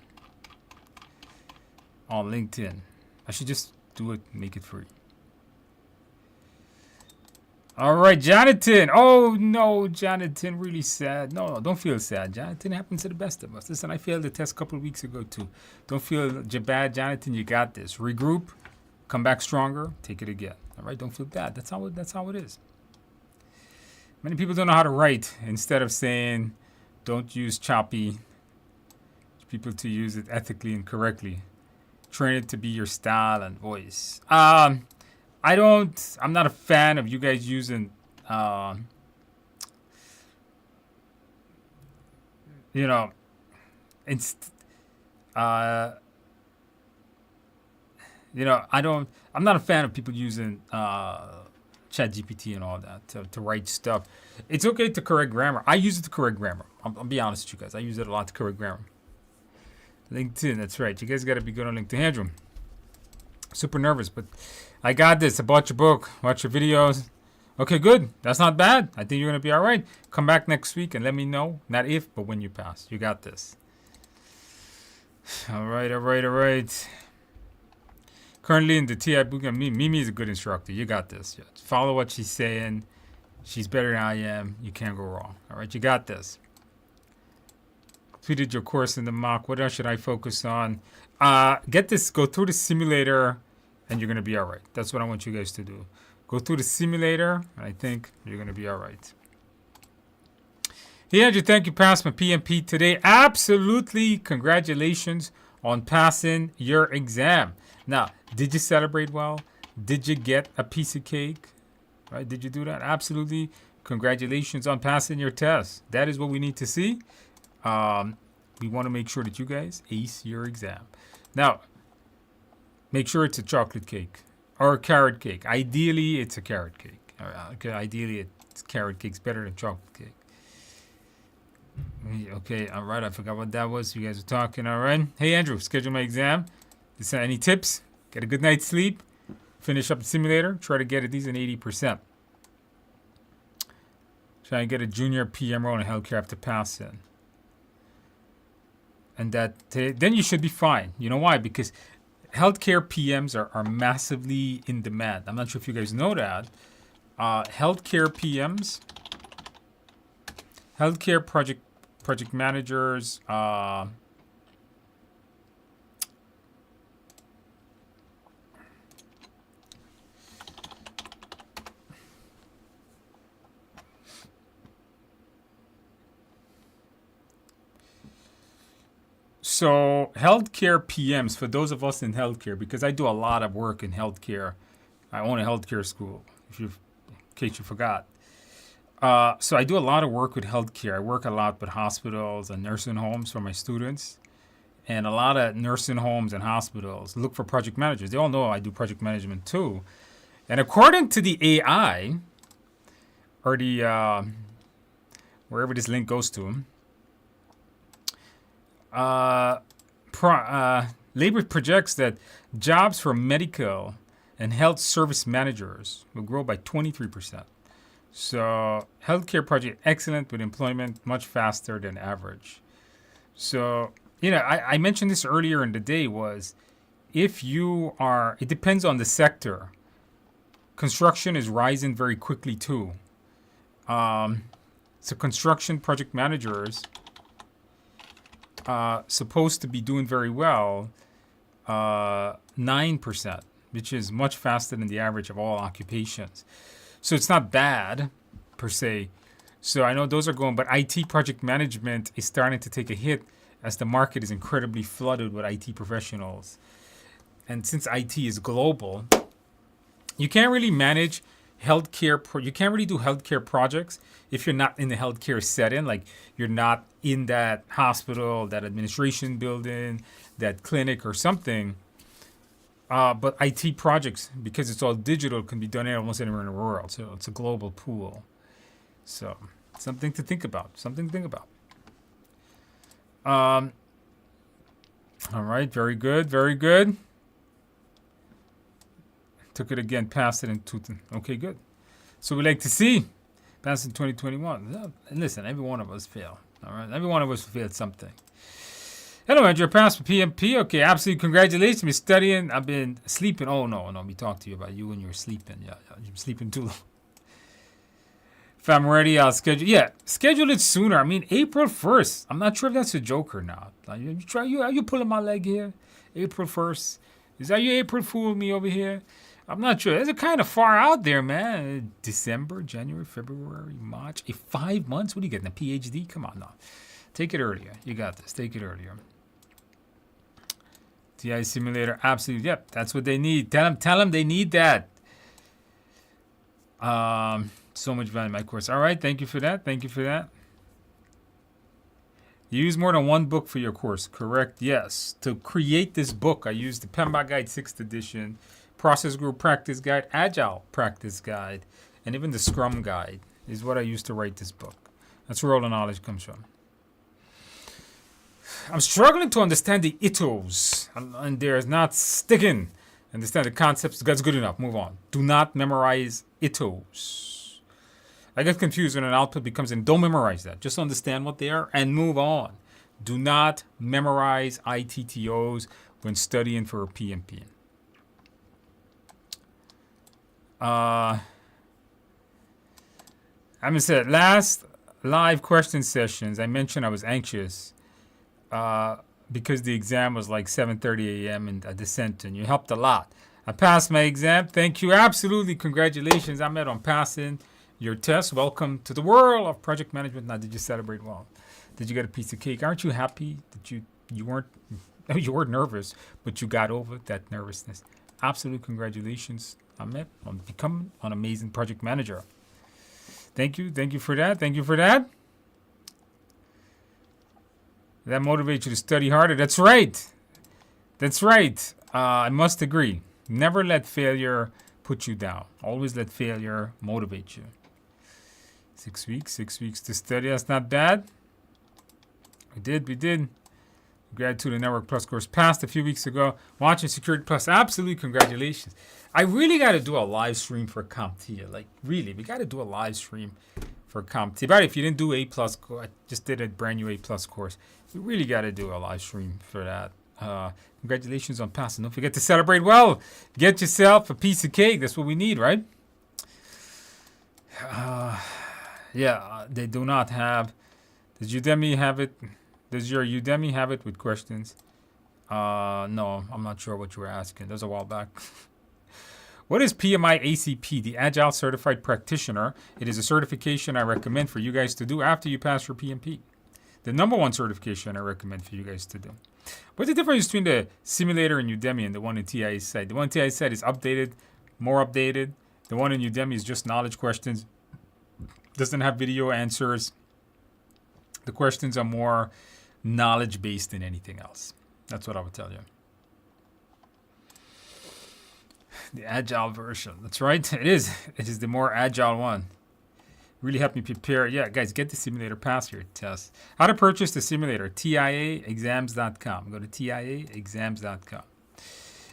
LinkedIn, I should just do it, make it free. All right, Jonathan. Oh, no, Jonathan, really sad. No, don't feel sad. Jonathan, happens to the best of us. Listen, I failed the test a couple of weeks ago, too. Don't feel bad, Jonathan. You got this. Regroup, come back stronger, take it again. All right, don't feel bad. That's how it is. Many people don't know how to write. Instead of saying, don't use choppy, people to use it ethically and correctly. Train it to be your style and voice. I'm not a fan of you guys using, you know, I'm not a fan of people using ChatGPT and all that to write stuff. It's okay to correct grammar. I use it to correct grammar. I'll be honest with you guys. I use it a lot to correct grammar. LinkedIn, that's right. You guys got to be good on LinkedIn. Andrew, super nervous, but I got this. I bought your book. Watch your videos. Okay, good. That's not bad. I think you're going to be all right. Come back next week and let me know. Not if, but when you pass. You got this. All right. Currently in the TI bootcamp, Mimi is a good instructor. You got this. Yeah. Follow what she's saying. She's better than I am. You can't go wrong. All right, you got this. Completed your course in the mock. What else should I focus on? Get this. Go through the simulator, and you're going to be all right. That's what I want you guys to do. Go through the simulator, and I think you're going to be all right. Hey, Andrew, thank you. Passed my PMP today. Absolutely. Congratulations on passing your exam. Now, did you celebrate well? Did you get a piece of cake? Right? Did you do that? Absolutely. Congratulations on passing your test. That is what we need to see. We want to make sure that you guys ace your exam. Now, make sure it's a chocolate cake or a carrot cake. Ideally, it's a carrot cake. Okay, ideally, carrot cake's better than chocolate cake. Okay, all right. I forgot what that was. You guys were talking. All right. Hey, Andrew, schedule my exam. Is there any tips? Get a good night's sleep. Finish up the simulator. Try to get at least an 80%. Try and get a junior PM role in healthcare after passing. And then you should be fine. You know why? Because healthcare PMs are massively in demand. I'm not sure if you guys know that. Healthcare PMs, healthcare project managers, so healthcare PMs, for those of us in healthcare, because I do a lot of work in healthcare. I own a healthcare school, in case you forgot. So I do a lot of work with healthcare. I work a lot with hospitals and nursing homes for my students. And a lot of nursing homes and hospitals look for project managers. They all know I do project management too. And according to the AI, or the wherever this link goes to, labor projects that jobs for medical and health service managers will grow by 23%. So healthcare project excellent with employment much faster than average. So, I mentioned this earlier in the day was if you are, it depends on the sector. Construction is rising very quickly too. So construction project managers supposed to be doing very well, 9%, which is much faster than the average of all occupations. So it's not bad, per se. So I know those are going, but IT project management is starting to take a hit as the market is incredibly flooded with IT professionals. And since IT is global, you can't really manage healthcare. You can't really do healthcare projects if you're not in the healthcare setting, like you're not in that hospital, that administration building, that clinic or something. But IT projects, because it's all digital, can be done almost anywhere in the world. So it's a global pool. So something to think about. All right, very good, very good. Took it again, passed it in okay, good. So we like to see passed in 2021. And listen, every one of us fail. All right, every one of us failed something. Hello, Andrew. Passed for PMP. Okay, absolutely. Congratulations. Been studying. I've been sleeping. Oh, no. We talked to you about you when you were sleeping. Yeah, you've been sleeping too long. If I'm ready, I'll schedule. Yeah, schedule it sooner. I mean, April 1st. I'm not sure if that's a joke or not. Are you pulling my leg here? April 1st. Is that you April Fool me over here? I'm not sure. It's kind of far out there, man. December, January, February, March. 5 months? What are you getting, a PhD? Come on now. Take it earlier. You got this. Take it earlier. TI simulator, absolutely. Yep, that's what they need. Tell them they need that. So much value in my course. All right, thank you for that. You use more than one book for your course, correct? Yes. To create this book, I used the PMP Guide 6th edition, Process Group Practice Guide, Agile Practice Guide, and even the Scrum Guide is what I used to write this book. That's where all the knowledge comes from. I'm struggling to understand the ITOs, and there's not sticking. Understand the concepts. That's good enough. Move on. Do not memorize ITOs. I get confused when an output becomes in. Don't memorize that. Just understand what they are and move on. Do not memorize ITTOs when studying for a PMP. I'm gonna say last live question sessions. I mentioned I was anxious. Because the exam was like 7:30 a.m. in Descent, and you helped a lot. I passed my exam. Thank you. Absolutely. Congratulations. Ahmed, on passing your test. Welcome to the world of project management. Now, did you celebrate well? Did you get a piece of cake? Aren't you happy that you weren't nervous, but you got over that nervousness? Absolute congratulations, Ahmed, on becoming an amazing project manager. Thank you. Thank you for that. That motivates you to study harder. That's right. I must agree. Never let failure put you down. Always let failure motivate you. 6 weeks to study. That's not bad. We did. Gratitude and Network Plus course passed a few weeks ago. Watching Security Plus, absolutely congratulations. I really got to do a live stream for CompTIA. Like, really, we got to do a live stream for CompTIA. But if you didn't do A+, I just did a brand new A+ course. We really got to do a live stream for that. Congratulations on passing. Don't forget to celebrate well. Get yourself a piece of cake. That's what we need, right? They do not have. Does Udemy have it? Does your Udemy have it with questions? No, I'm not sure what you were asking. That was a while back. What is PMI ACP, the Agile Certified Practitioner? It is a certification I recommend for you guys to do after you pass your PMP. The number one certification I recommend for you guys to do. What's the difference between the simulator in Udemy and the one in TIA site? The one in TIA site is updated, more updated. The one in Udemy is just knowledge questions. Doesn't have video answers. The questions are more knowledge-based than anything else. That's what I would tell you. The agile version. That's right. It is. It is the more agile one. Really helped me prepare. Yeah, guys, get the simulator, pass your test. How to purchase the simulator? TIAexams.com. Go to TIAexams.com.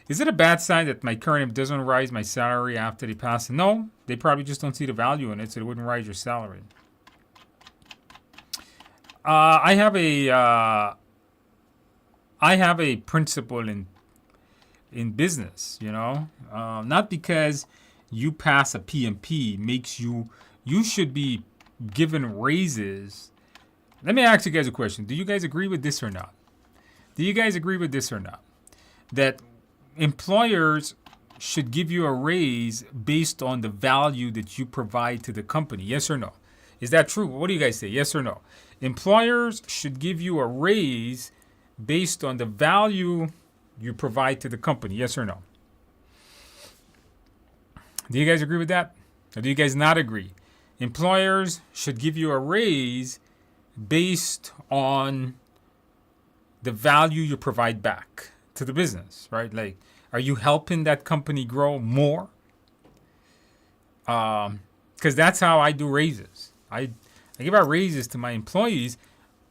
Is it a bad sign that my current doesn't rise my salary after they pass? No, they probably just don't see the value in it, so it wouldn't rise your salary. I have a principle in business, you know, not because you pass a PMP makes you should be given raises. Let me ask you guys a question. Do you guys agree with this or not? That employers should give you a raise based on the value that you provide to the company? Yes or no? Is that true? What do you guys say? Yes or no? Employers should give you a raise based on the value you provide to the company. Yes or no? Do you guys agree with that? Or do you guys not agree? Employers should give you a raise based on the value you provide back to the business, right? Like, are you helping that company grow more? Because that's how I do raises. I give out raises to my employees,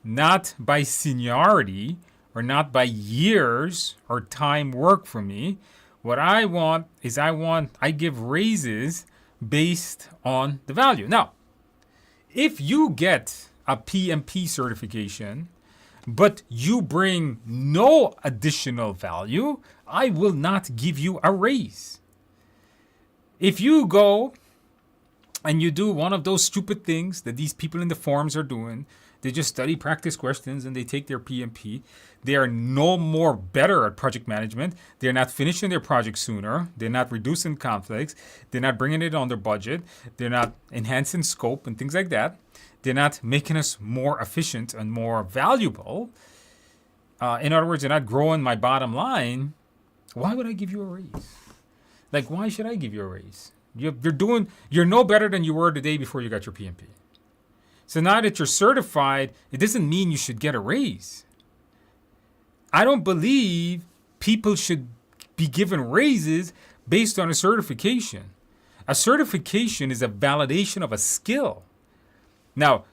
not by seniority or not by years or time work for me. What I want is I give raises based on the value. Now, if you get a PMP certification, but you bring no additional value, I will not give you a raise. If you go and you do one of those stupid things that these people in the forums are doing, they just study practice questions and they take their PMP. They are no more better at project management. They're not finishing their project sooner. They're not reducing conflicts. They're not bringing it on their budget. They're not enhancing scope and things like that. They're not making us more efficient and more valuable. In other words, they're not growing my bottom line. Why would I give you a raise? Like, why should I give you a raise? You're no better than you were the day before you got your PMP. So now that you're certified, it doesn't mean you should get a raise. I don't believe people should be given raises based on a certification. A certification is a validation of a skill. Now,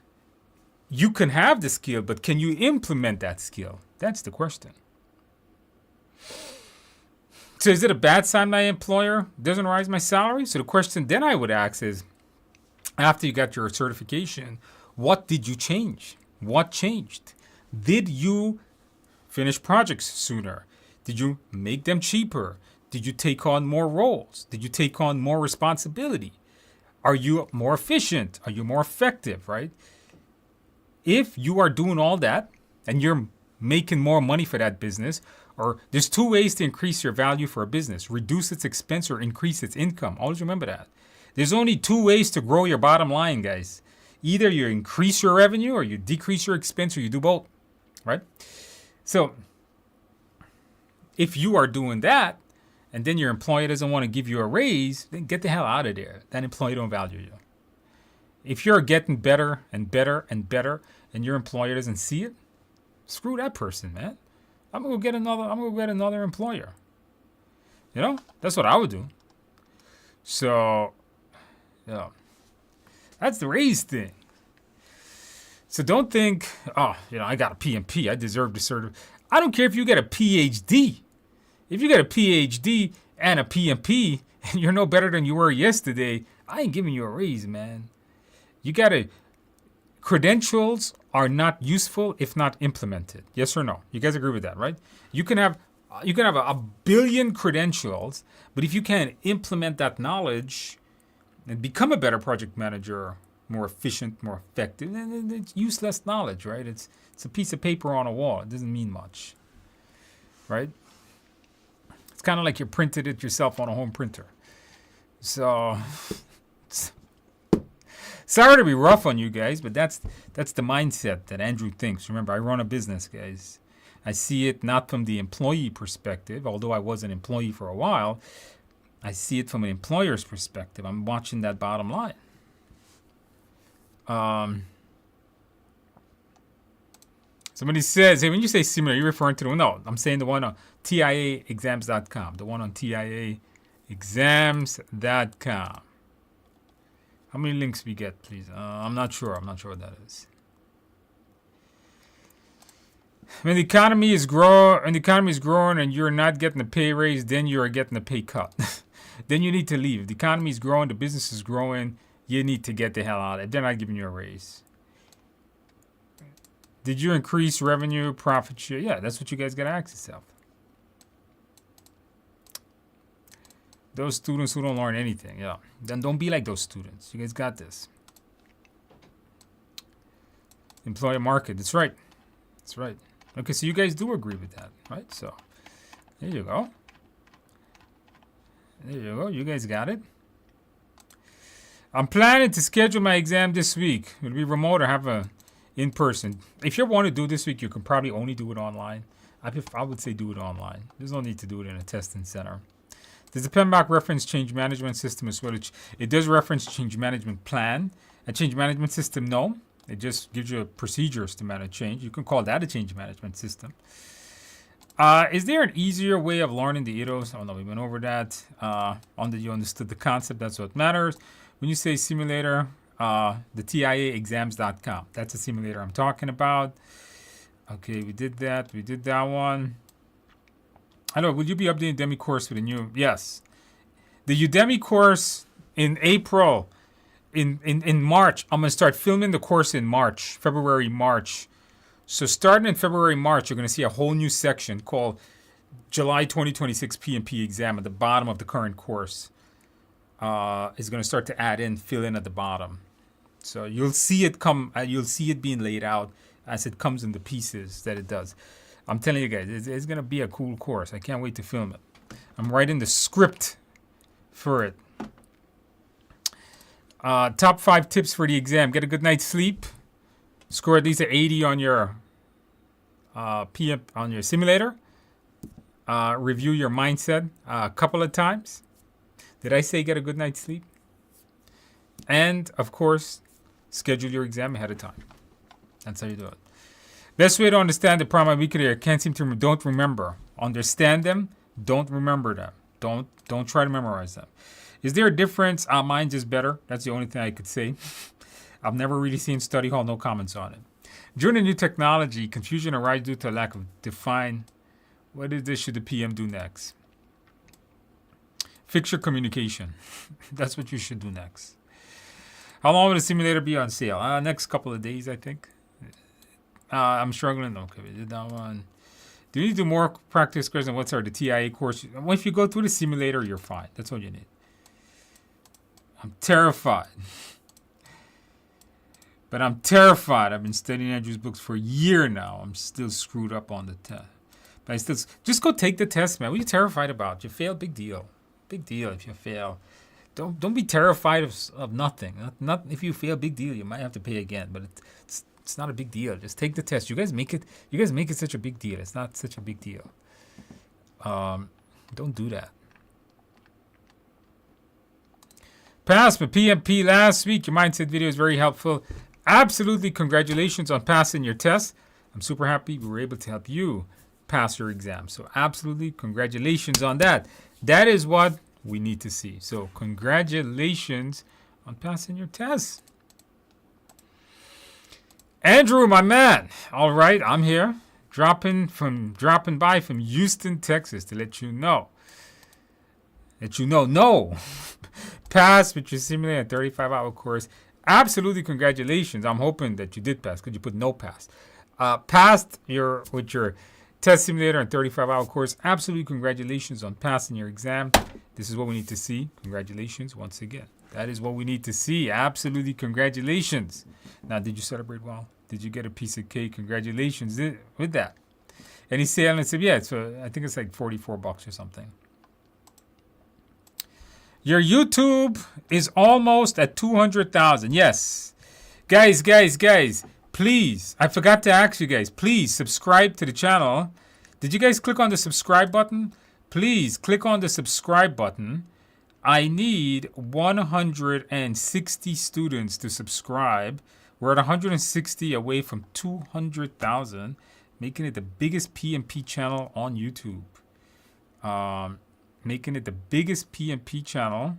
you can have the skill, but can you implement that skill? That's the question. So is it a bad sign my employer doesn't raise my salary? So the question then I would ask is, after you got your certification, what did you change? What changed? Did you finish projects sooner? Did you make them cheaper? Did you take on more roles? Did you take on more responsibility? Are you more efficient? Are you more effective, right? If you are doing all that and you're making more money for that business, or there's two ways to increase your value for a business: reduce its expense or increase its income. Always remember that. There's only two ways to grow your bottom line, guys. Either you increase your revenue or you decrease your expense, or you do both, right? So if you are doing that and then your employer doesn't want to give you a raise, then get the hell out of there. That employee don't value you. If you're getting better and better and better and your employer doesn't see it, screw that person, man. I'm gonna go get another employer. You know, that's what I would do. So, yeah, that's the raise thing. So don't think, oh, I got a PMP. I deserve the certificate. I don't care if you get a PhD. If you get a PhD and a PMP and you're no better than you were yesterday, I ain't giving you a raise, man. You got to, credentials are not useful if not implemented. Yes or no? You guys agree with that, right? You can have a billion credentials, but if you can't implement that knowledge and become a better project manager, more efficient, more effective, then it's useless knowledge, right? It's a piece of paper on a wall. It doesn't mean much, right? It's kind of like you printed it yourself on a home printer. So, sorry to be rough on you guys, but that's the mindset that Andrew thinks. Remember, I run a business, guys. I see it not from the employee perspective, although I was an employee for a while. I see it from an employer's perspective. I'm watching that bottom line. Somebody says, hey, when you say similar, you're referring to the one? No, I'm saying the one on TIAexams.com. The one on TIAexams.com. How many links we get, please? I'm not sure. I'm not sure what that is. When the economy is growing and you're not getting a pay raise, then you're getting a pay cut. Then you need to leave. The economy is growing, the business is growing. You need to get the hell out of it. They're not giving you a raise. Did you increase revenue, profit share? Yeah, that's what you guys got to ask yourself. Those students who don't learn anything, yeah. Then don't be like those students. You guys got this. Employer market. That's right. That's right. Okay, so you guys do agree with that, right? So, there you go. There you go. You guys got it. I'm planning to schedule my exam this week. It'll be remote or have a in person. If you want to do this week, you can probably only do it online. I would say do it online. There's no need to do it in a testing center. Does the PMBOK reference change management system as well? It does reference change management plan. A change management system, no. It just gives you procedures to manage change. You can call that a change management system. Is there an easier way of learning the IDOs? Oh no, we went over that. You understood the concept. That's what matters. When you say simulator, the TIAexams.com. That's a simulator I'm talking about. Okay, we did that. We did that one. I know. Will you be updating Udemy course with a new? Yes. The Udemy course in April, in March. I'm gonna start filming the course in March, February, March. So starting in February, March, you're gonna see a whole new section called July 2026 PMP exam at the bottom of the current course. Is gonna start to fill in at the bottom. So you'll see it come. You'll see it being laid out as it comes in the pieces that it does. I'm telling you guys, it's going to be a cool course. I can't wait to film it. I'm writing the script for it. Top 5 tips for the exam. Get a good night's sleep. Score at least an 80 on your on your simulator. Review your mindset a couple of times. Did I say get a good night's sleep? And, of course, schedule your exam ahead of time. That's how you do it. Best way to understand the problem I weekly can't seem to don't remember. Understand them, don't remember them. Don't try to memorize them. Is there a difference? Mine's just better. That's the only thing I could say. I've never really seen study hall, no comments on it. During the new technology, confusion arises due to a lack of define. What is this should the PM do next? Fix your communication. That's what you should do next. How long will the simulator be on sale? Next couple of days, I think. I'm struggling. Okay, we did that one. Do you need to do more practice questions? What's the TIA course? Well, if you go through the simulator, you're fine. That's all you need. I'm terrified. But I'm terrified. I've been studying Andrew's books for a year now. I'm still screwed up on the test. But I still just go take the test, man. What are you terrified about? You fail, big deal. Big deal if you fail. Don't be terrified of nothing. Not if you fail, big deal. You might have to pay again, but it's not a big deal. Just take the test. You guys make it such a big deal. It's not such a big deal. Don't do that. Passed my PMP last week. Your mindset video is very helpful. Absolutely, congratulations on passing your test. I'm super happy we were able to help you pass your exam. So absolutely, congratulations on that. That is what we need to see. So congratulations on passing your test. Andrew, my man. All right, I'm here. Dropping by from Houston, Texas to let you know. No. Pass with your simulator 35-hour course. Absolutely, congratulations. I'm hoping that you did pass. Could you put no pass? Passed with your test simulator and 35-hour course. Absolutely, congratulations on passing your exam. This is what we need to see. Congratulations once again. That is what we need to see. Absolutely, congratulations. Now, did you celebrate well? Did you get a piece of cake? Congratulations with that. And he said, and I said, yeah, so I think it's like $44 or something. Your YouTube is almost at 200,000. Yes. Guys, please, I forgot to ask you guys, please subscribe to the channel. Did you guys click on the subscribe button? Please click on the subscribe button. I need 160 students to subscribe. We're at 160 away from 200,000, making it the biggest PMP channel on YouTube. Making it the biggest PMP channel.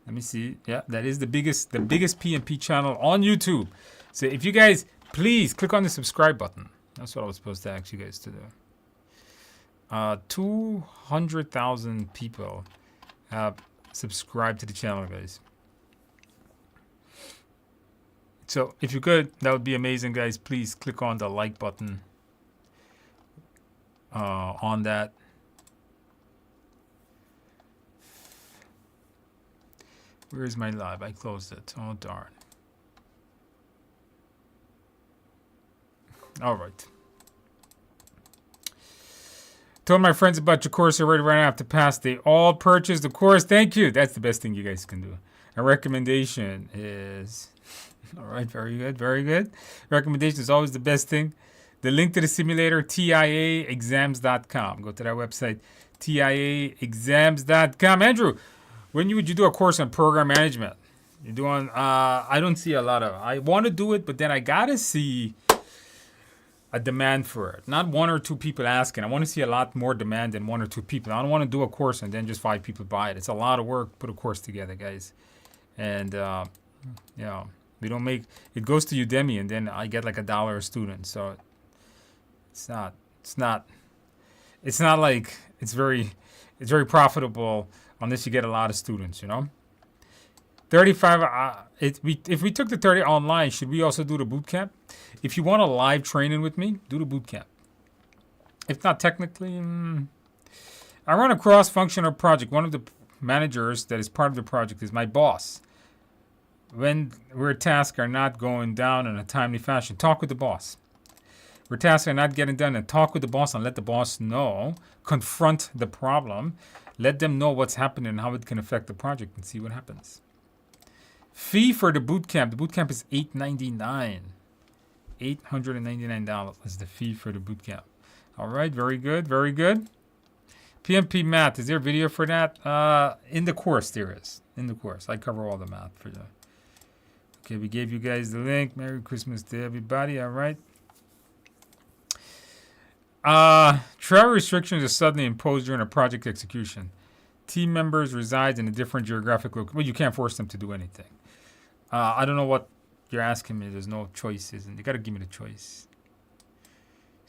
Let me see. Yeah, that is the biggest PMP channel on YouTube. So if you guys, please click on the subscribe button. That's what I was supposed to ask you guys to do. 200,000 people have subscribed to the channel, guys. So if you could, that would be amazing, guys. Please click on the like button on that. Where is my live? I closed it. Oh, darn. All right. Told my friends about your course already right after pass. They all purchased the course. Thank you. That's the best thing you guys can do. A recommendation is... All right, very good, very good. Recommendation is always the best thing. The link to the simulator, TIAexams.com. Go to that website, TIAexams.com. Andrew, when would you do a course on program management? You're doing, I don't see a lot of, I want to do it, but then I got to see a demand for it. Not one or two people asking. I want to see a lot more demand than one or two people. I don't want to do a course and then just 5 people buy it. It's a lot of work, put a course together, guys. And, we don't make, it goes to Udemy and then I get like $1 a student. So it's not like it's very profitable unless you get a lot of students, you know. 35, if we took the 30 online, should we also do the bootcamp? If you want a live training with me, do the bootcamp. If not technically, I run a cross-functional project. One of the managers that is part of the project is my boss. When where tasks are not going down in a timely fashion, talk with the boss. Where tasks are not getting done, and talk with the boss and let the boss know. Confront the problem. Let them know what's happening and how it can affect the project and see what happens. Fee for the bootcamp. The bootcamp is $899. $899 is the fee for the bootcamp. All right, very good, very good. PMP math, is there a video for that? In the course, there is. In the course, I cover all the math for you. Okay, we gave you guys the link. Merry Christmas to everybody. All right. Travel restrictions are suddenly imposed during a project execution. Team members reside in a different geographic location. Well, you can't force them to do anything. I don't know what you're asking me. There's no choices, and you got to give me the choice.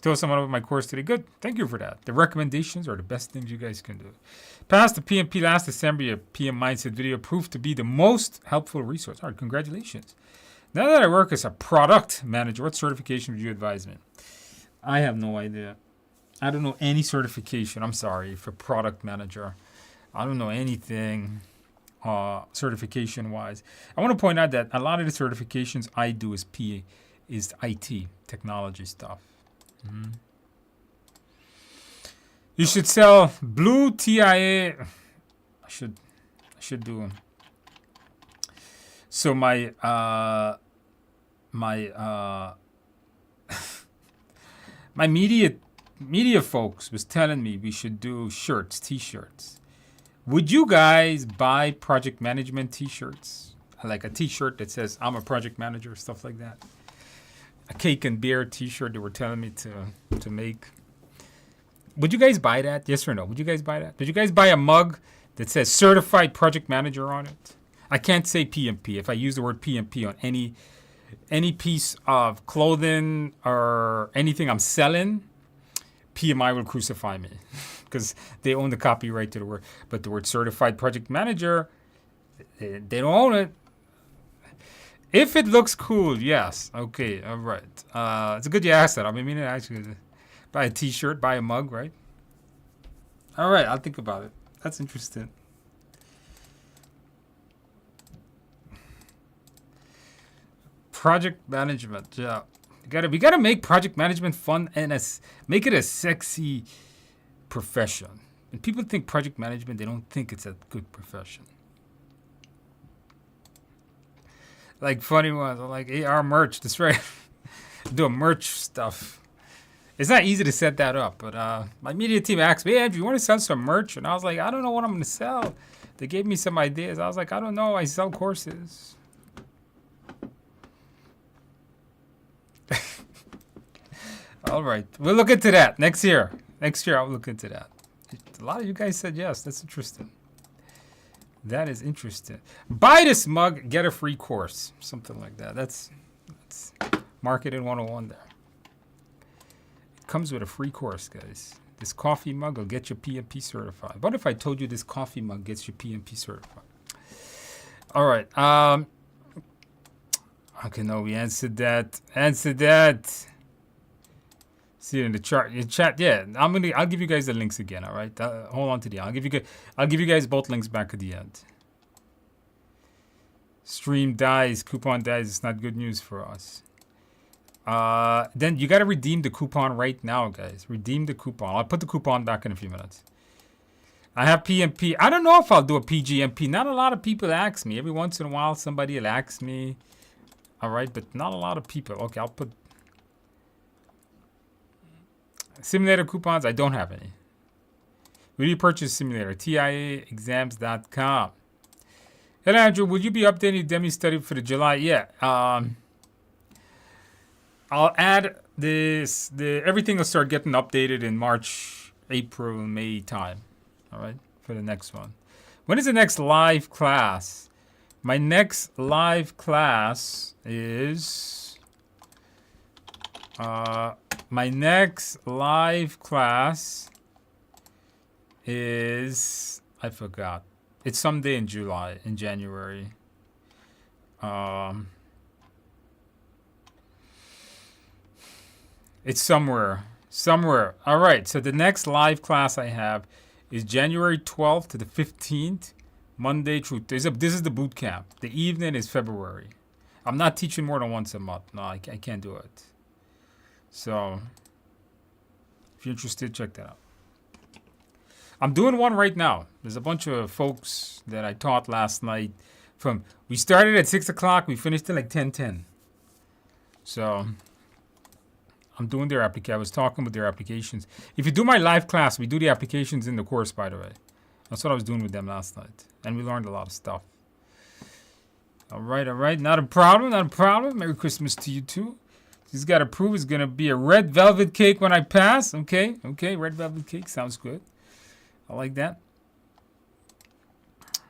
Told someone about my course today. Good. Thank you for that. The recommendations are the best things you guys can do. Passed the PMP last December. Your PM Mindset video proved to be the most helpful resource. All right, congratulations. Now that I work as a product manager, what certification would you advise me? I have no idea. I don't know any certification. I'm sorry, for product manager. I don't know anything certification-wise. I want to point out that a lot of the certifications I do is IT, technology stuff. Mm-hmm. You should sell blue TIA. I should do them. So my media folks was telling me we should do shirts, t-shirts. Would you guys buy project management t-shirts? Like a t-shirt that says I'm a project manager, stuff like that. A cake and beer t-shirt they were telling me to make. Would you guys buy that? Yes or no? Would you guys buy that? Would you guys buy a mug that says certified project manager on it? I can't say PMP. If I use the word PMP on any any piece of clothing or anything I'm selling, PMI will crucify me because they own the copyright to the word. But the word certified project manager, they don't own it. If it looks cool, yes. Okay, all right. It's a good you asked that. I mean, actually, buy a T-shirt, buy a mug, right? All right, I'll think about it. That's interesting. Project management, yeah. We gotta make project management fun and make it a sexy profession. When people think project management, they don't think it's a good profession. Like funny ones, like AR merch. That's right. Do merch stuff. It's not easy to set that up, but my media team asked me, "Hey, Andrew, you want to sell some merch?" And I was like, "I don't know what I'm going to sell." They gave me some ideas. I was like, "I don't know. I sell courses." All right, we'll look into that next year. Next year, I'll look into that. A lot of you guys said yes. That's interesting. That is interesting. Buy this mug, get a free course. Something like that. That's marketing 101 there. It comes with a free course, guys. This coffee mug will get you PMP certified. What if I told you this coffee mug gets you PMP certified? All right. Okay, no, we answered that. See it in the chart. In chat, yeah. I'll give you guys the links again. All right. Hold on to the. I'll give you guys both links back at the end. Stream dies. Coupon dies. It's not good news for us. Then you got to redeem the coupon right now, guys. Redeem the coupon. I'll put the coupon back in a few minutes. I have PMP. I don't know if I'll do a PGMP. Not a lot of people ask me. Every once in a while, somebody will ask me. All right, but not a lot of people. Okay, I'll put simulator coupons. I don't have any. Will you purchase simulator? TIAexams.com. Hello, Andrew. Will you be updating Demi study for the July? Yeah. I'll add this. Everything will start getting updated in March, April, May time. All right, for the next one. When is the next live class? My next live class is. My next live class is. I forgot. It's someday in January. It's somewhere. All right. So the next live class I have is January 12th to the 15th, Monday through. This is the boot camp. The evening is February. I'm not teaching more than once a month. No, I can't do it. So if you're interested, check that out. I'm doing one right now. There's a bunch of folks that I taught last night. We started at 6 o'clock. We finished at like 10:10. So I'm doing their application. I was talking with their applications. If you do my live class, we do the applications in the course, by the way. That's what I was doing with them last night. And we learned a lot of stuff. All right. Not a problem. Merry Christmas to you, too. He's got to prove it's going to be a red velvet cake when I pass. Okay. Red velvet cake. Sounds good. I like that.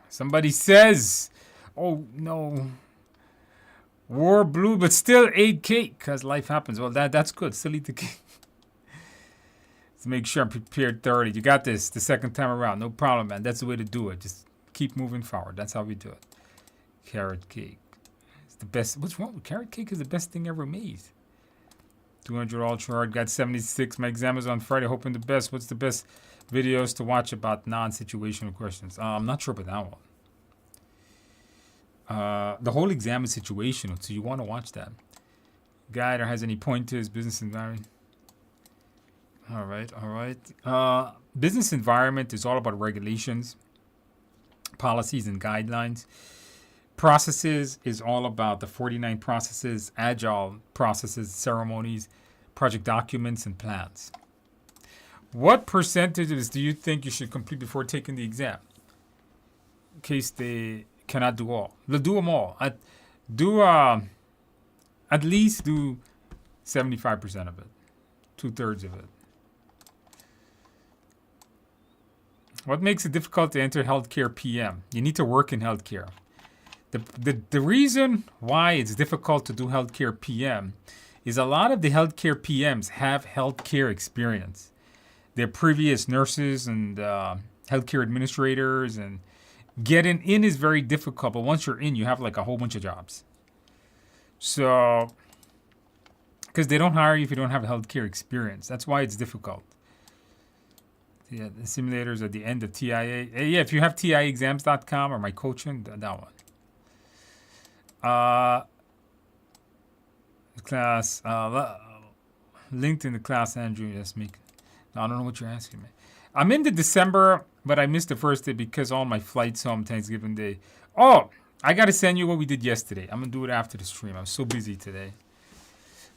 Somebody says, oh, no. Wore blue, but still ate cake because life happens. Well, that's good. Still eat the cake. Let's make sure I'm prepared thoroughly. You got this the second time around. No problem, man. That's the way to do it. Just keep moving forward. That's how we do it. Carrot cake. It's the best. What's wrong with carrot cake? Is the best thing ever made. 200 ultra hard. Got 76. My exam is on Friday. Hoping the best. What's the best videos to watch about non-situational questions? I'm not sure about that one. The whole exam is situational, so you want to watch that. Guide or has any pointers? Business environment. All right. Business environment is all about regulations, policies, and guidelines. Processes is all about the 49 processes, agile processes, ceremonies, project documents, and plans. What percentages do you think you should complete before taking the exam? In case they cannot do all. They'll do them all. At least do 75% of it. 2/3 of it. What makes it difficult to enter healthcare PM? You need to work in healthcare. The reason why it's difficult to do healthcare PM is a lot of the healthcare PMs have healthcare experience. They're previous nurses and healthcare administrators, and getting in is very difficult. But once you're in, you have like a whole bunch of jobs. So, because they don't hire you if you don't have healthcare experience. That's why it's difficult. Yeah, the simulators at the end of TIA. Yeah, if you have TIAexams.com or my coaching, that one. Class, linked in the class, Andrew. Yes, me. No, I don't know what you're asking me. I'm into December, but I missed the first day because all my flights home Thanksgiving Day. Oh, I got to send you what we did yesterday. I'm going to do it after the stream. I'm so busy today.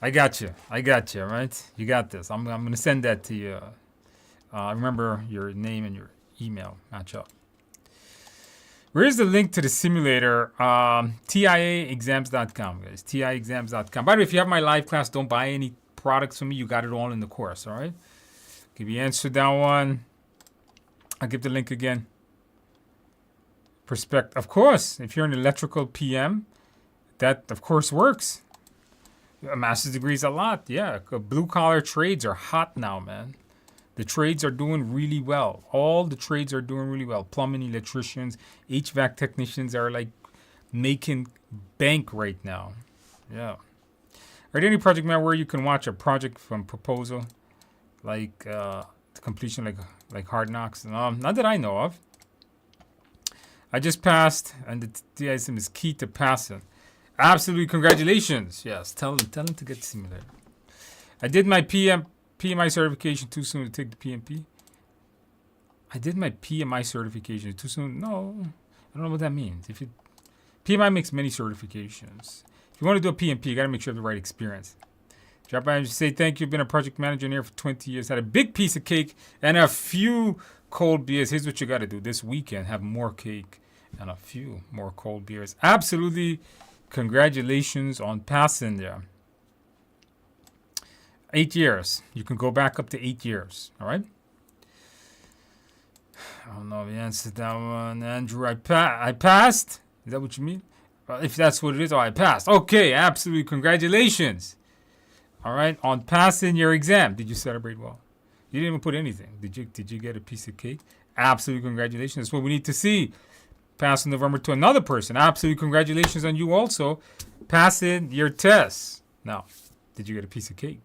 I got you, right? You got this. I'm going to send that to you. Remember your name and your email match up. Where's the link to the simulator? TIAexams.com, guys. TIAexams.com. By the way, if you have my live class, don't buy any products from me. You got it all in the course, all right? Give you answer that one. I'll give the link again. Perspective. Of course, if you're an electrical PM, that, of course, works. A master's degree is a lot. Yeah, blue-collar trades are hot now, man. The trades are doing really well. All the trades are doing really well. Plumbing, electricians, HVAC technicians are like making bank right now. Yeah. Are there any project man where you can watch a project from proposal, like to completion, like Hard Knocks? Not that I know of. I just passed, and the TISM is key to passing. Absolutely, congratulations. Yes, tell them to get simulated. I did my PMI certification too soon to take the PMP. I did my PMI certification too soon. No, I don't know what that means. PMI makes many certifications. If you want to do a PMP, you got to make sure you have the right experience. Drop by and just say thank you. Been a project manager in here for 20 years. Had a big piece of cake and a few cold beers. Here's what you got to do this weekend: have more cake and a few more cold beers. Absolutely, congratulations on passing there. 8 years. You can go back up to 8 years. All right. I don't know if you answered that one, Andrew. I passed. Is that what you mean? If that's what it is, I passed. Okay, absolutely. Congratulations. All right, on passing your exam. Did you celebrate well? You didn't even put anything. Did you get a piece of cake? Absolutely. Congratulations. That's what we need to see. Passing November to another person. Absolutely. Congratulations on you also passing your test. Now, did you get a piece of cake?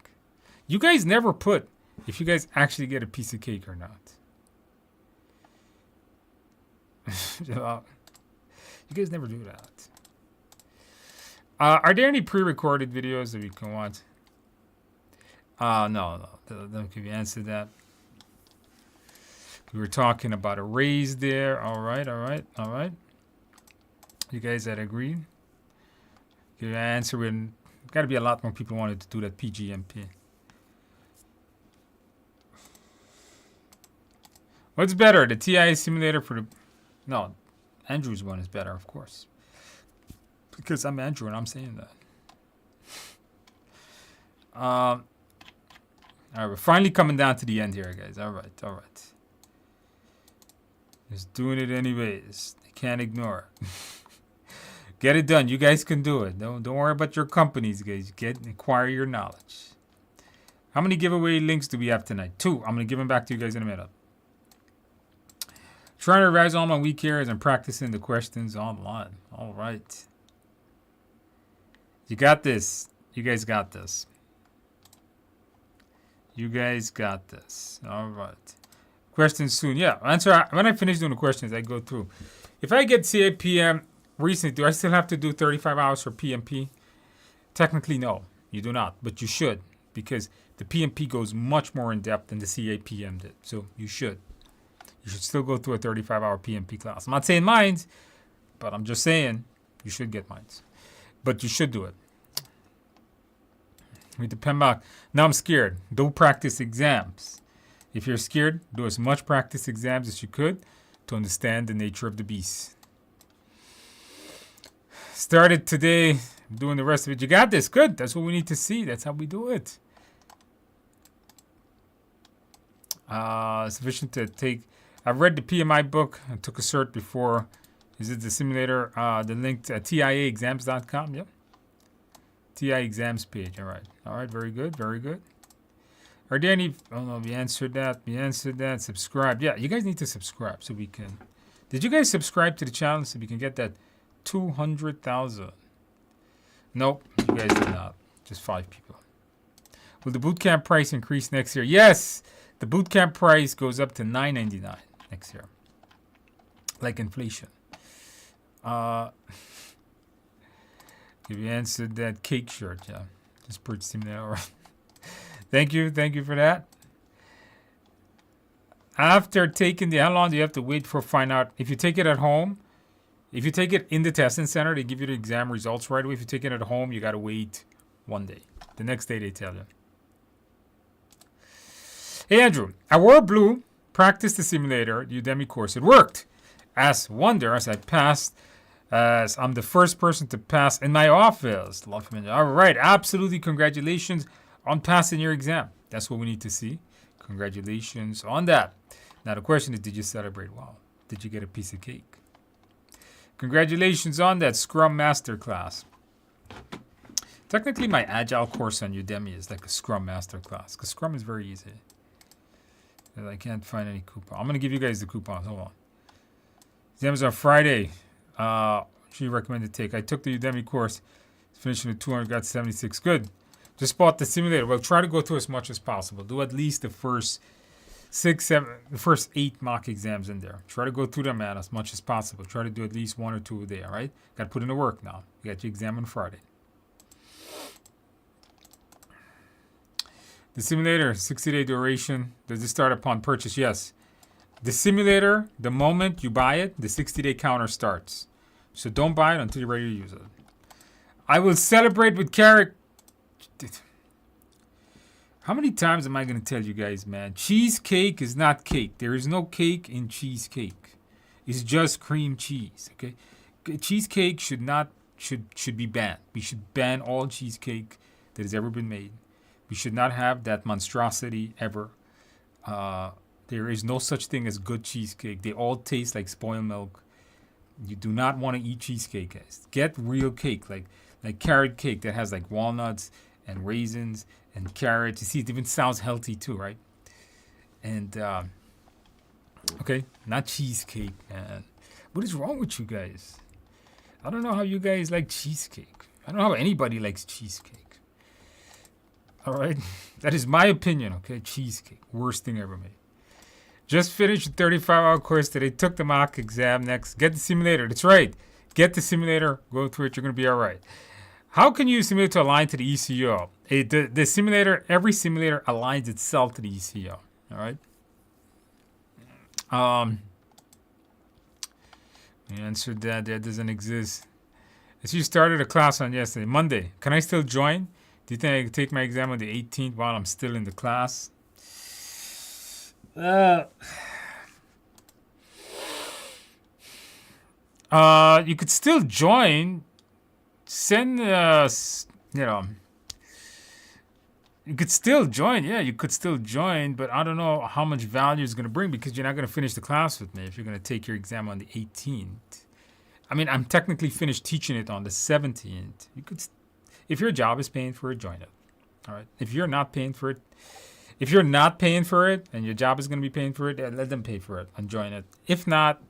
You guys never put if you guys actually get a piece of cake or not. You guys never do that. Are there any pre-recorded videos that we can watch? No. Don't give you answer that. We were talking about a raise there. All right. You guys had agreed. Give you an answer. When got to be a lot more people wanted to do that PGMP. What's better, the TIA simulator for the... No, Andrew's one is better, of course. Because I'm Andrew and I'm saying that. All right, we're finally coming down to the end here, guys. All right. Just doing it anyways. They can't ignore it. Get it done. You guys can do it. Don't worry about your companies, guys. Acquire your knowledge. How many giveaway links do we have tonight? 2. I'm going to give them back to you guys in a minute. Trying to revise all my week areas and practicing the questions online. All right. You got this. You guys got this. All right. Questions soon. Yeah. Answer when I finish doing the questions, I go through. If I get CAPM recently, do I still have to do 35 hours for PMP? Technically, no. You do not. But you should. Because the PMP goes much more in depth than the CAPM did. So you should. You should still go through a 35-hour PMP class. I'm not saying mines, but I'm just saying you should get mines. But you should do it. Read the PMBOK. Now I'm scared. Don't practice exams. If you're scared, do as much practice exams as you could to understand the nature of the beast. Started today. I'm doing the rest of it. You got this. Good. That's what we need to see. That's how we do it. Sufficient to take... I've read the PMI book. I took a cert before Is it the simulator? The link to tiaexams.com. Yep. TI exams page. All right. All right. Very good. Very good. Are there any? Oh no, we answered that. We answered that. Subscribe. Yeah, you guys need to subscribe so we can. Did you guys subscribe to the channel so we can get that 200,000? Nope, you guys did not. Just 5 people. Will the bootcamp price increase next year? Yes, the bootcamp price goes up to $9.99 next year, like inflation. If you answered that cake shirt, yeah, just purchasing that. All right. Thank you for that. After taking how long do you have to wait for find out? If you take it at home, if you take it in the testing center, they give you the exam results right away. If you take it at home, you got to wait 1 day. The next day they tell you. Hey Andrew, I wore blue, practiced the simulator, the Udemy course. It worked. As I passed, as I'm the first person to pass in my office. All right, absolutely, congratulations on passing your exam. That's what we need to see. Congratulations on that. Now the question is, did you celebrate well? Did you get a piece of cake? Congratulations on that Scrum Master class. Technically, my Agile course on Udemy is like a Scrum Master class because Scrum is very easy. And I can't find any coupon. I'm going to give you guys the coupons. Hold on. Exams on Friday. She recommended take. I took the Udemy course. Finished with 200, got 76. Good. Just bought the simulator. Well, try to go through as much as possible. Do at least the first 8 mock exams in there. Try to go through them, man, as much as possible. Try to do at least 1 or 2 a day, all right? Got to put in the work now. You got your exam on Friday. The simulator, 60-day duration. Does it start upon purchase? Yes. The simulator, the moment you buy it, the 60-day counter starts. So don't buy it until you're ready to use it. I will celebrate with Carrick. How many times am I going to tell you guys, man? Cheesecake is not cake. There is no cake in cheesecake. It's just cream cheese, okay? Cheesecake should be banned. We should ban all cheesecake that has ever been made. We should not have that monstrosity ever. There is no such thing as good cheesecake. They all taste like spoiled milk. You do not want to eat cheesecake, guys. Get real cake, like carrot cake that has like walnuts and raisins and carrots. You see, it even sounds healthy too, right? And, okay, not cheesecake, man. What is wrong with you guys? I don't know how you guys like cheesecake. I don't know how anybody likes cheesecake. All right? That is my opinion, okay? Cheesecake, worst thing ever made. Just finished the 35-hour course today. Took the mock exam next. Get the simulator. That's right. Get the simulator. Go through it. You're going to be all right. How can you simulate to align to the ECO? The simulator, every simulator aligns itself to the ECO. All right. You answered that. That doesn't exist. As you started a class on yesterday, Monday. Can I still join? Do you think I can take my exam on the 18th while I'm still in the class? You could still join. Send you could still join. Yeah, you could still join, but I don't know how much value it's going to bring because you're not going to finish the class with me if you're going to take your exam on the 18th. I mean, I'm technically finished teaching it on the 17th. You could, if your job is paying for it, join it. All right. If you're not paying for it, and your job is going to be paying for it, let them pay for it and join it. If not,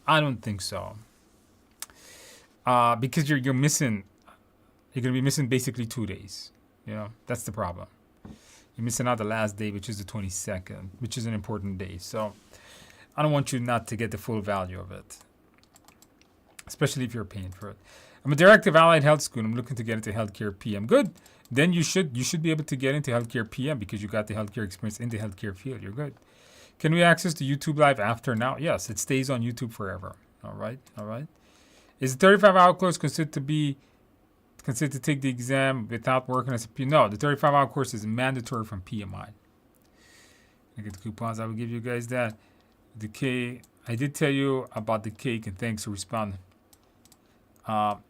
I don't think so. Because you're missing, you're going to be missing basically 2 days. You know, that's the problem. You're missing out the last day, which is the 22nd, which is an important day. So I don't want you not to get the full value of it, especially if you're paying for it. I'm a director of Allied Health School. I'm looking to get into healthcare PM. Good. Then you should be able to get into healthcare PM because you got the healthcare experience in the healthcare field. You're good. Can we access the YouTube live after now? Yes, it stays on YouTube forever. All right. All right. Is the 35-hour course considered to take the exam without working as a PM? No, the 35-hour course is mandatory from PMI. I get the coupons. I will give you guys that. The cake. I did tell you about the cake, and thanks for responding. Instagram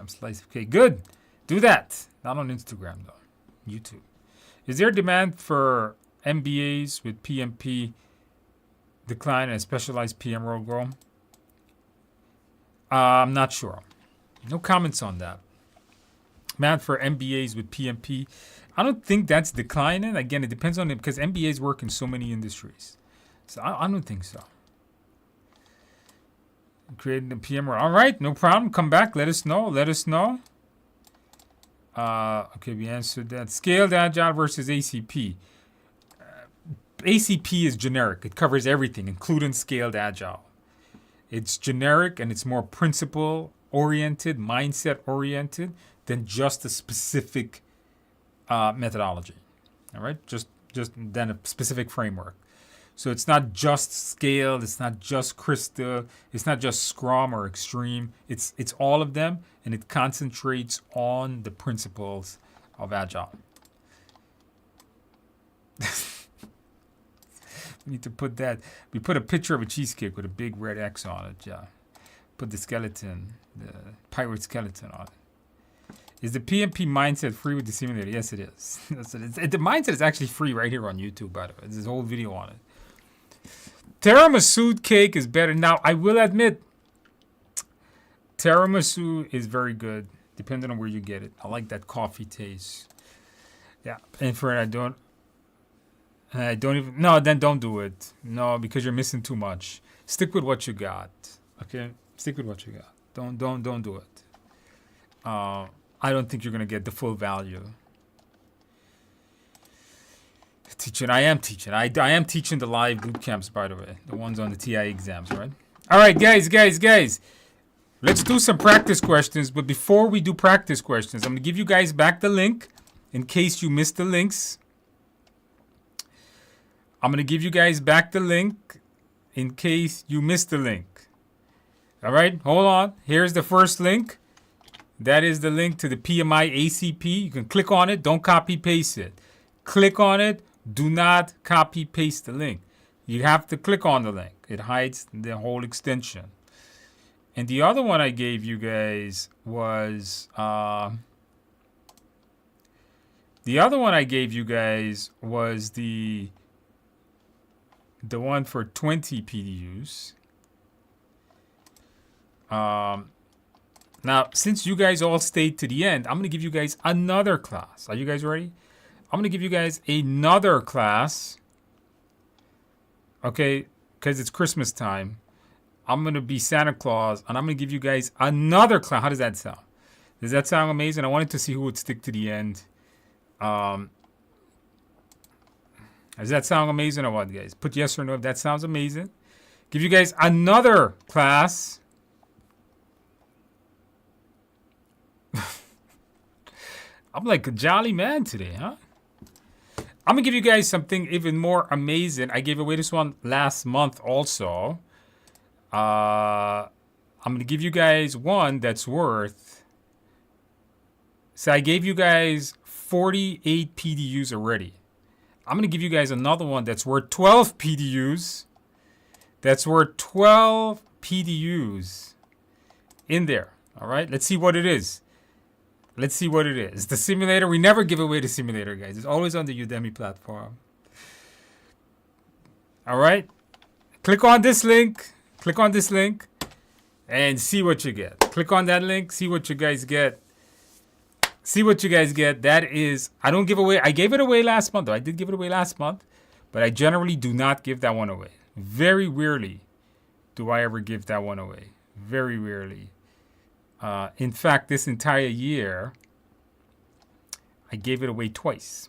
slice of cake. Good. Do that. Not on Instagram though. YouTube. Is there demand for MBAs with PMP decline and a specialized PM role grow? I'm not sure. No comments on that. Math for MBAs with PMP. I don't think that's declining. Again, it depends on it because MBAs work in so many industries. So I don't think so. Creating the PM. All right, no problem. Come back. Let us know. Let us know. Okay, we answered that. Scaled Agile versus ACP. ACP is generic. It covers everything, including Scaled Agile. It's generic and it's more principle-oriented, mindset-oriented than just a specific methodology. All right, just then a specific framework. So it's not just scaled, it's not just Crystal, it's not just Scrum or Extreme. It's all of them, and it concentrates on the principles of Agile. We need to put that. We put a picture of a cheesecake with a big red X on it. Yeah. Put the skeleton, the pirate skeleton on it. Is the PMP mindset free with the simulator? Yes, it is. Yes, it is. The mindset is actually free right here on YouTube, by the way. There's this whole video on it. Tiramisu cake is better. Now, I will admit, tiramisu is very good, depending on where you get it. I like that coffee taste. Yeah. And for it, I don't even. No, then don't do it. No, because you're missing too much. Stick with what you got. Okay, stick with what you got. Don't do it. I don't think you're gonna get the full value. Teaching. I am teaching. I am teaching the live boot camps, by the way, the ones on the TI exams, right? All right, guys. Let's do some practice questions. But before we do practice questions, I'm gonna give you guys back the link in case you missed the links. I'm going to give you guys back the link in case you missed the link. All right, hold on. Here's the first link. That is the link to the PMI ACP. You can click on it. Don't copy paste it. Click on it. Do not copy paste the link. You have to click on the link. It hides the whole extension. And the other one I gave you guys was the one for 20 PDUs. Now, since you guys all stayed to the end, I'm going to give you guys another class. Are you guys ready? I'm going to give you guys another class. Okay, because it's Christmas time. I'm going to be Santa Claus, and I'm going to give you guys another class. How does that sound? Does that sound amazing? I wanted to see who would stick to the end. Does that sound amazing or what, guys? Put yes or no if that sounds amazing. Give you guys another class. I'm like a jolly man today, huh? I'm going to give you guys something even more amazing. I gave away this one last month also. I'm going to give you guys one that's worth... So I gave you guys 48 PDUs already. I'm going to give you guys another one that's worth 12 PDUs. That's worth 12 PDUs in there. All right, let's see what it is. Let's see what it is. The simulator, we never give away the simulator, guys. It's always on the Udemy platform. All right, click on this link. Click on this link and see what you get. Click on that link, see what you guys get. See what you guys get. That is, I don't give away. I gave it away last month, though. I did give it away last month, but I generally do not give that one away. Very rarely do I ever give that one away. Very rarely. In fact, this entire year, I gave it away twice.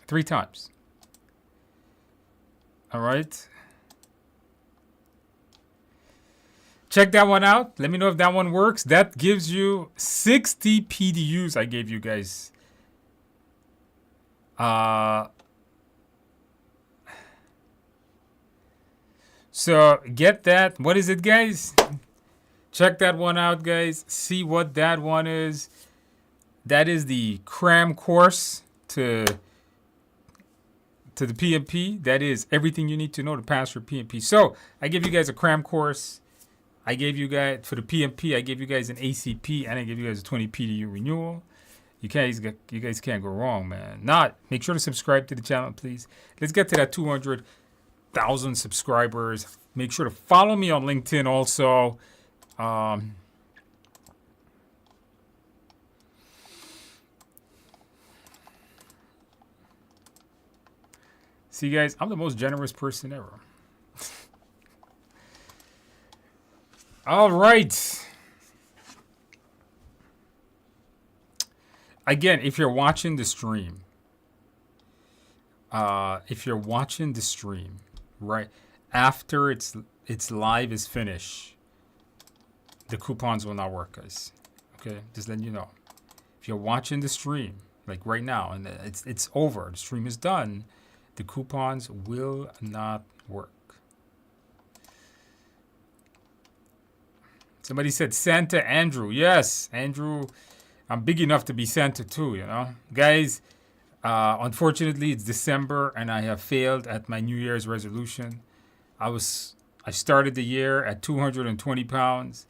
3 times. All right. Check that one out. Let me know if that one works. That gives you 60 PDUs I gave you guys. So get that. What is it, guys? Check that one out, guys. See what that one is. That is the cram course to the PMP. That is everything you need to know to pass your PMP. So I give you guys a cram course. I gave you guys, for the PMP, I gave you guys an ACP, and I gave you guys a 20 PDU renewal. You guys can't go wrong, man. Make sure to subscribe to the channel, please. Let's get to that 200,000 subscribers. Make sure to follow me on LinkedIn also. See, guys, I'm the most generous person ever. All right. Again, if you're watching the stream, right after its live is finished, the coupons will not work, guys. Okay, just letting you know. If you're watching the stream, like right now, and it's over, the stream is done, the coupons will not work. Somebody said Santa Andrew. Yes, Andrew. I'm big enough to be Santa too, you know. Guys, unfortunately, it's December and I have failed at my New Year's resolution. I started the year at 220 pounds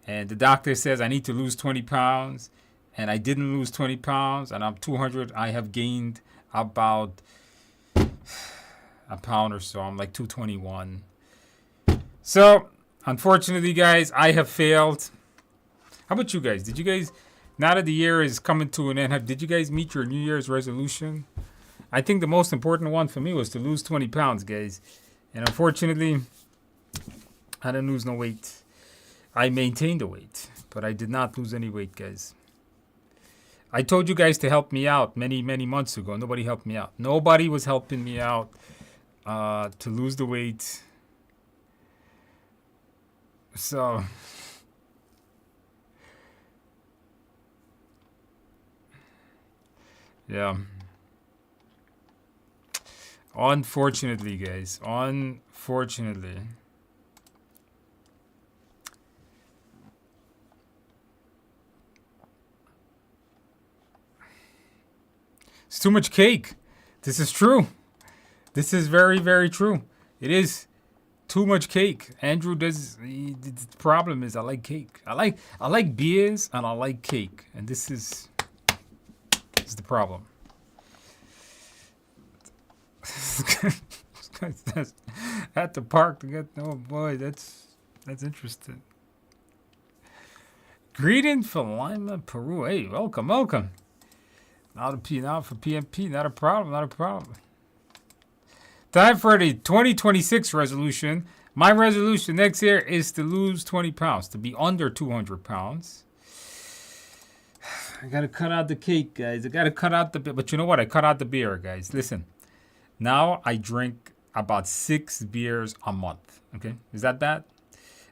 and the doctor says I need to lose 20 pounds and I didn't lose 20 pounds and I'm 200. I have gained about a pound or so. I'm like 221. So, unfortunately, guys, I have failed. How about you guys? Did you guys, now that the year is coming to an end, did you guys meet your New Year's resolution? I think the most important one for me was to lose 20 pounds, guys. And unfortunately, I didn't lose no weight. I maintained the weight, but I did not lose any weight, guys. I told you guys to help me out many, many months ago. Nobody helped me out. Nobody was helping me out to lose the weight. So, yeah. Unfortunately, guys. Unfortunately. It's too much cake. This is true. This is very, very true. It is too much cake. Andrew does. The problem is I like cake. I like beers and I like cake, and this is the problem. At the park to get. Oh boy, that's interesting. Greeting from Lima, Peru. Hey, welcome. Now for PMP, not a problem. Time for the 2026 resolution. My resolution next year is to lose 20 pounds, to be under 200 pounds. I got to cut out the cake, guys. I got to cut out the beer. But you know what? I cut out the beer, guys. Listen, now I drink about 6 beers a month. Okay? Is that bad?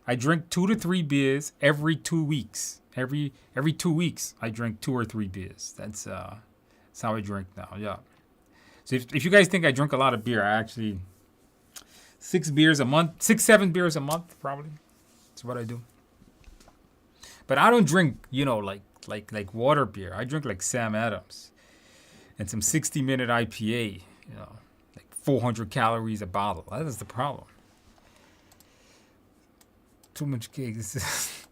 I drink 2 to 3 beers every 2 weeks. Every 2 weeks, I drink 2 or 3 beers. That's how I drink now. Yeah. So if you guys think I drink a lot of beer, I actually 7 beers a month, probably. That's what I do. But I don't drink, like water beer. I drink like Sam Adams and some 60-minute IPA, like 400 calories a bottle. That is the problem. Too much cake. This is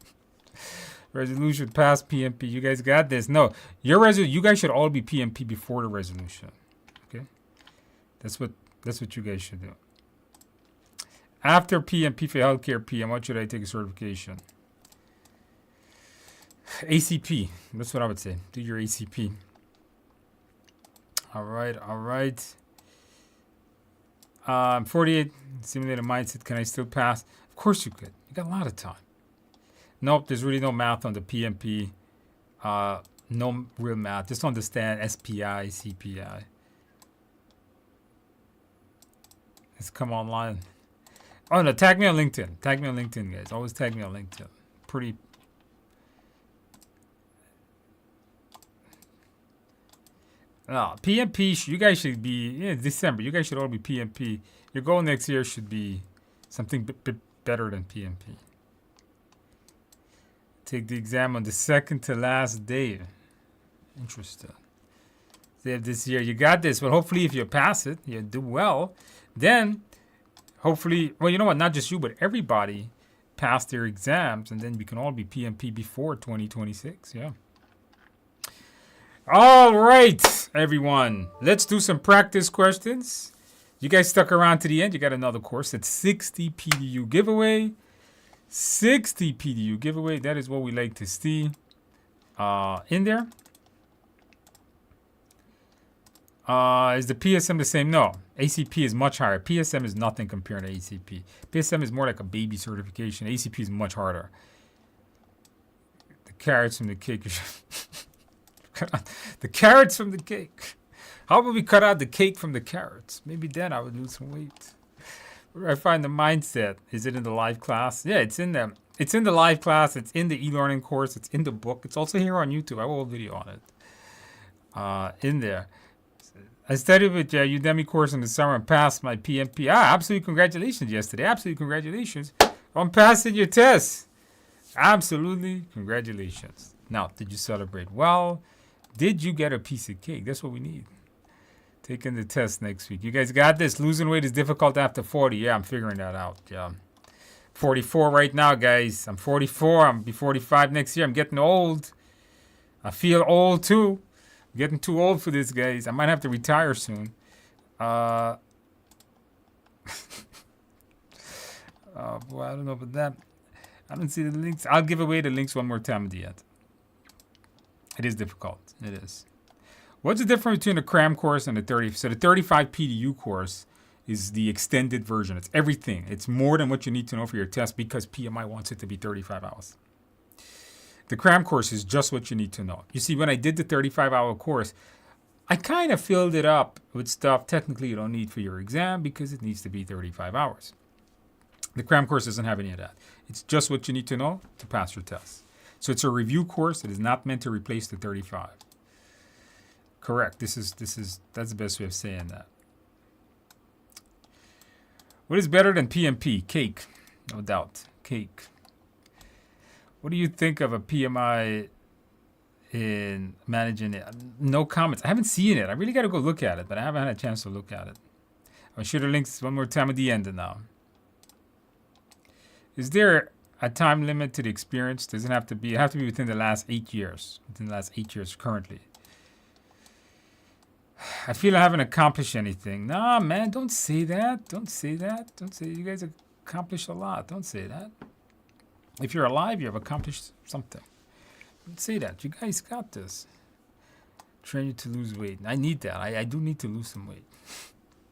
resolution past PMP. You guys got this. No, you guys should all be PMP before the resolution. Okay? That's what you guys should do. After PMP for healthcare PM, what should I take a certification? ACP. That's what I would say. Do your ACP. All right. 48 simulated mindset. Can I still pass? Of course you could. You got a lot of time. Nope, there's really no math on the PMP. No real math. Just understand SPI, CPI. Let's come online. Oh no, tag me on LinkedIn. Tag me on LinkedIn, guys. Always tag me on LinkedIn. Pretty. PMP, you guys should be, December. You guys should all be PMP. Your goal next year should be something bit better than PMP. Take the exam on the second to last day. Interesting. This year, you got this. But hopefully, if you pass it, you do well, then hopefully, well, you know what? Not just you, but everybody pass their exams, and then we can all be PMP before 2026. Yeah. All right, everyone. Let's do some practice questions. You guys stuck around to the end. You got another course. It's 60 PDU giveaway. 60 PDU giveaway. That is what we like to see in there. Is the PSM the same? No. ACP is much higher. PSM is nothing compared to ACP. PSM is more like a baby certification. ACP is much harder. The carrots from the cake. The carrots from the cake. How about we cut out the cake from the carrots? Maybe then I would lose some weight. Where do I find the mindset? Is it in the live class? Yeah, it's in them. It's in the live class. It's in the e-learning course. It's in the book. It's also here on YouTube. I have a whole video on it. In there. I studied with Udemy course in the summer and passed my PMP. Absolutely congratulations yesterday. Absolutely congratulations on passing your test. Absolutely congratulations. Now, did you celebrate well? Did you get a piece of cake? That's what we need. Taking the test next week. You guys got this. Losing weight is difficult after 40. Yeah, I'm figuring that out. Yeah. 44 right now, guys. I'm 44. I'm be 45 next year. I'm getting old. I feel old too. I'm getting too old for this, guys. I might have to retire soon. Oh boy, I don't know about that. I don't see the links. I'll give away the links one more time at the end. It is difficult. It is. What's the difference between the cram course and the 30? So the 35 PDU course is the extended version. It's everything. It's more than what you need to know for your test because PMI wants it to be 35 hours. The cram course is just what you need to know. You see, when I did the 35-hour course, I kind of filled it up with stuff technically you don't need for your exam because it needs to be 35 hours. The cram course doesn't have any of that. It's just what you need to know to pass your test. So it's a review course. It is not meant to replace the 35. Correct. That's the best way of saying that. What is better than PMP? Cake, no doubt. Cake. What do you think of a PMI in managing it? No comments. I haven't seen it. I really got to go look at it, but I haven't had a chance to look at it. I'll share the links one more time at the end now. Is there a time limit to the experience? Doesn't have to be. It have to be within the last 8 years. Within the last 8 years currently. I feel I haven't accomplished anything. Nah, man, don't say that. Don't say that. Don't say you guys have accomplished a lot. Don't say that. If you're alive, you have accomplished something. Don't say that. You guys got this. Train you to lose weight. I need that. I do need to lose some weight.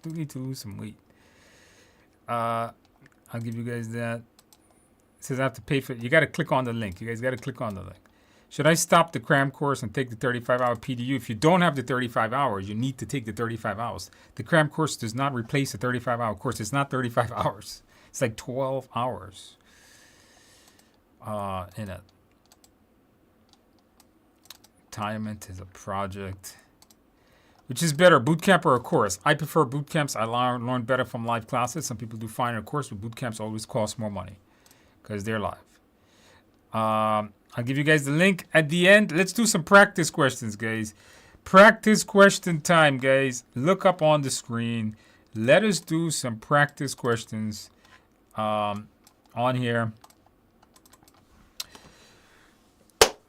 do need to lose some weight. I'll give you guys that. It says I have to pay for it. You got to click on the link. You guys got to click on the link. Should I stop the cram course and take the 35-hour PDU? If you don't have the 35 hours, you need to take the 35 hours. The cram course does not replace the 35-hour course. It's not 35 hours. It's like 12 hours in it. Retirement is a project. Which is better, bootcamp or a course? I prefer bootcamps. I learn better from live classes. Some people do fine in a course, but bootcamps always cost more money because they're live. I'll give you guys the link at the end. Let's do some practice questions, guys. Practice question time, guys. Look up on the screen. Let us do some practice questions on here.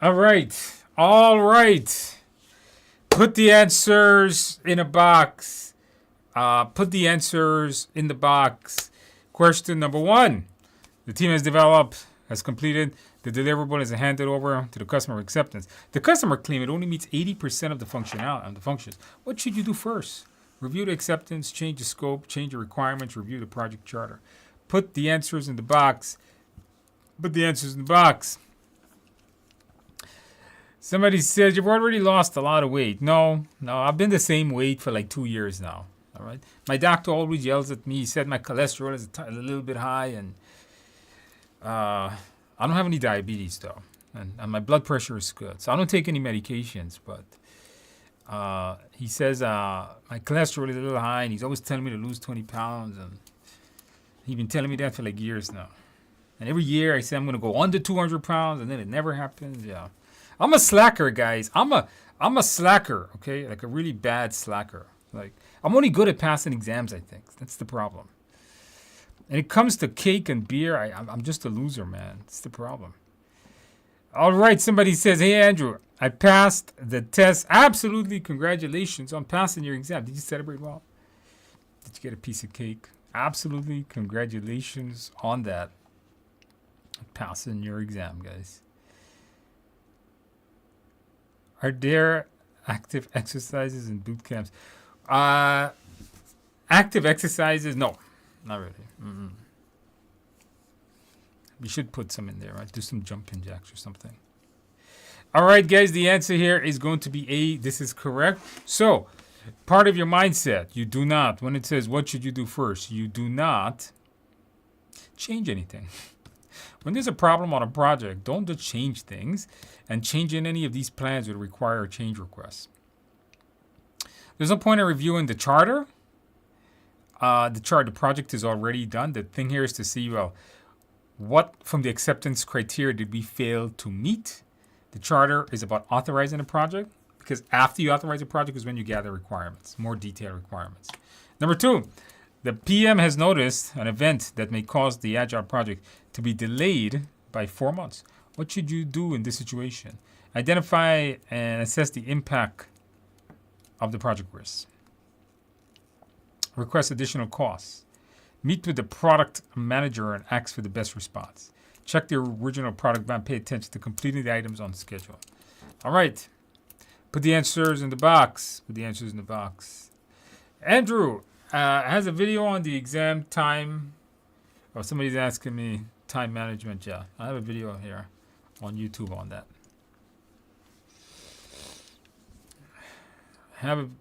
All right. All right. Put the answers in a box. Put the answers in the box. Question number 1. The team has completed. The deliverable is handed over to the customer acceptance. The customer claim it only meets 80% of the functionality and the functions. What should you do first? Review the acceptance, change the scope, change the requirements, review the project charter. Put the answers in the box. Put the answers in the box. Somebody says you've already lost a lot of weight. No, I've been the same weight for like 2 years now. All right. My doctor always yells at me. He said my cholesterol is a little bit high, and I don't have any diabetes though, and my blood pressure is good. So I don't take any medications. But he says my cholesterol is a little high, and he's always telling me to lose 20 pounds, and he's been telling me that for like years now. And every year I say I'm gonna go under 200 pounds, and then it never happens. Yeah. I'm a slacker, guys. I'm a slacker, okay? Like a really bad slacker. Like I'm only good at passing exams, I think. That's the problem. And it comes to cake and beer, I'm just a loser, man. It's the problem. All right, somebody says, hey, Andrew, I passed the test. Absolutely, congratulations on passing your exam. Did you celebrate well? Did you get a piece of cake? Absolutely, congratulations on that. passing your exam, guys. Are there active exercises in boot camps? Active exercises? No, not really. We should put some in there, right? Do some jumping jacks or something. All right, guys, the answer here is going to be A. This is correct. So, part of your mindset, you do not, when it says what should you do first, you do not change anything. When there's a problem on a project, don't just change things, and changing any of these plans would require a change request. There's no point in reviewing the charter. The project is already done. The thing here is to see, well, what from the acceptance criteria did we fail to meet? The charter is about authorizing a project, because after you authorize a project is when you gather requirements, more detailed requirements. Number 2, the PM has noticed an event that may cause the Agile project to be delayed by 4 months. What should you do in this situation? Identify and assess the impact of the project risk. Request additional costs. Meet with the product manager and ask for the best response. Check the original product plan. Pay attention to completing the items on schedule. All right. Put the answers in the box. Put the answers in the box. Andrew has a video on the exam time. Oh, somebody's asking me time management. Yeah, I have a video here on YouTube on that.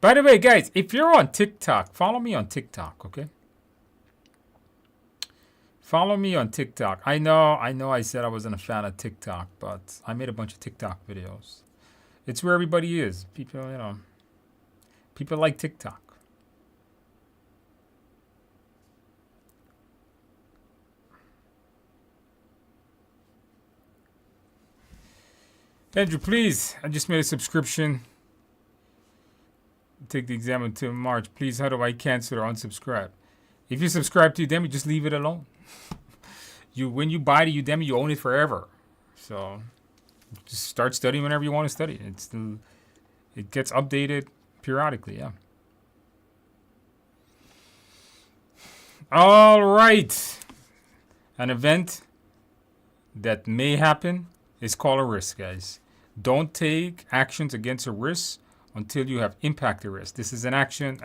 By the way, guys, if you're on TikTok, follow me on TikTok, okay? Follow me on TikTok. I know I said I wasn't a fan of TikTok, but I made a bunch of TikTok videos. It's where everybody is. People like TikTok. Andrew, please, I just made a subscription. Take the exam until March. Please, how do I cancel or unsubscribe? If you subscribe to Udemy, just leave it alone. When you buy the Udemy, you own it forever. So just start studying whenever you want to study. It gets updated periodically, yeah. All right. An event that may happen is called a risk, guys. Don't take actions against a risk until you have impacted risk. This is an action.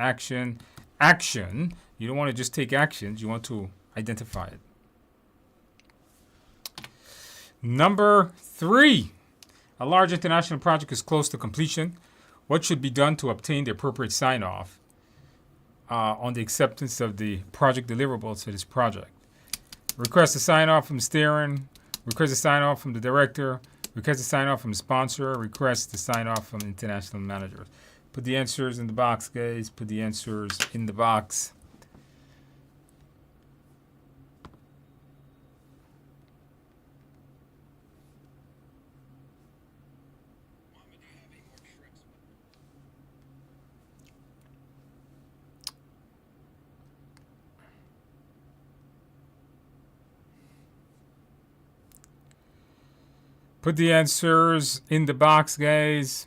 You don't want to just take actions. You want to identify it. Number 3, a large international project is close to completion. What should be done to obtain the appropriate sign-off on the acceptance of the project deliverables for this project? Request a sign-off from steering, request a sign-off from the director, request a sign-off from the sponsor, request a sign-off from international managers. Put the answers in the box, guys. Put the answers in the box. Put the answers in the box, guys.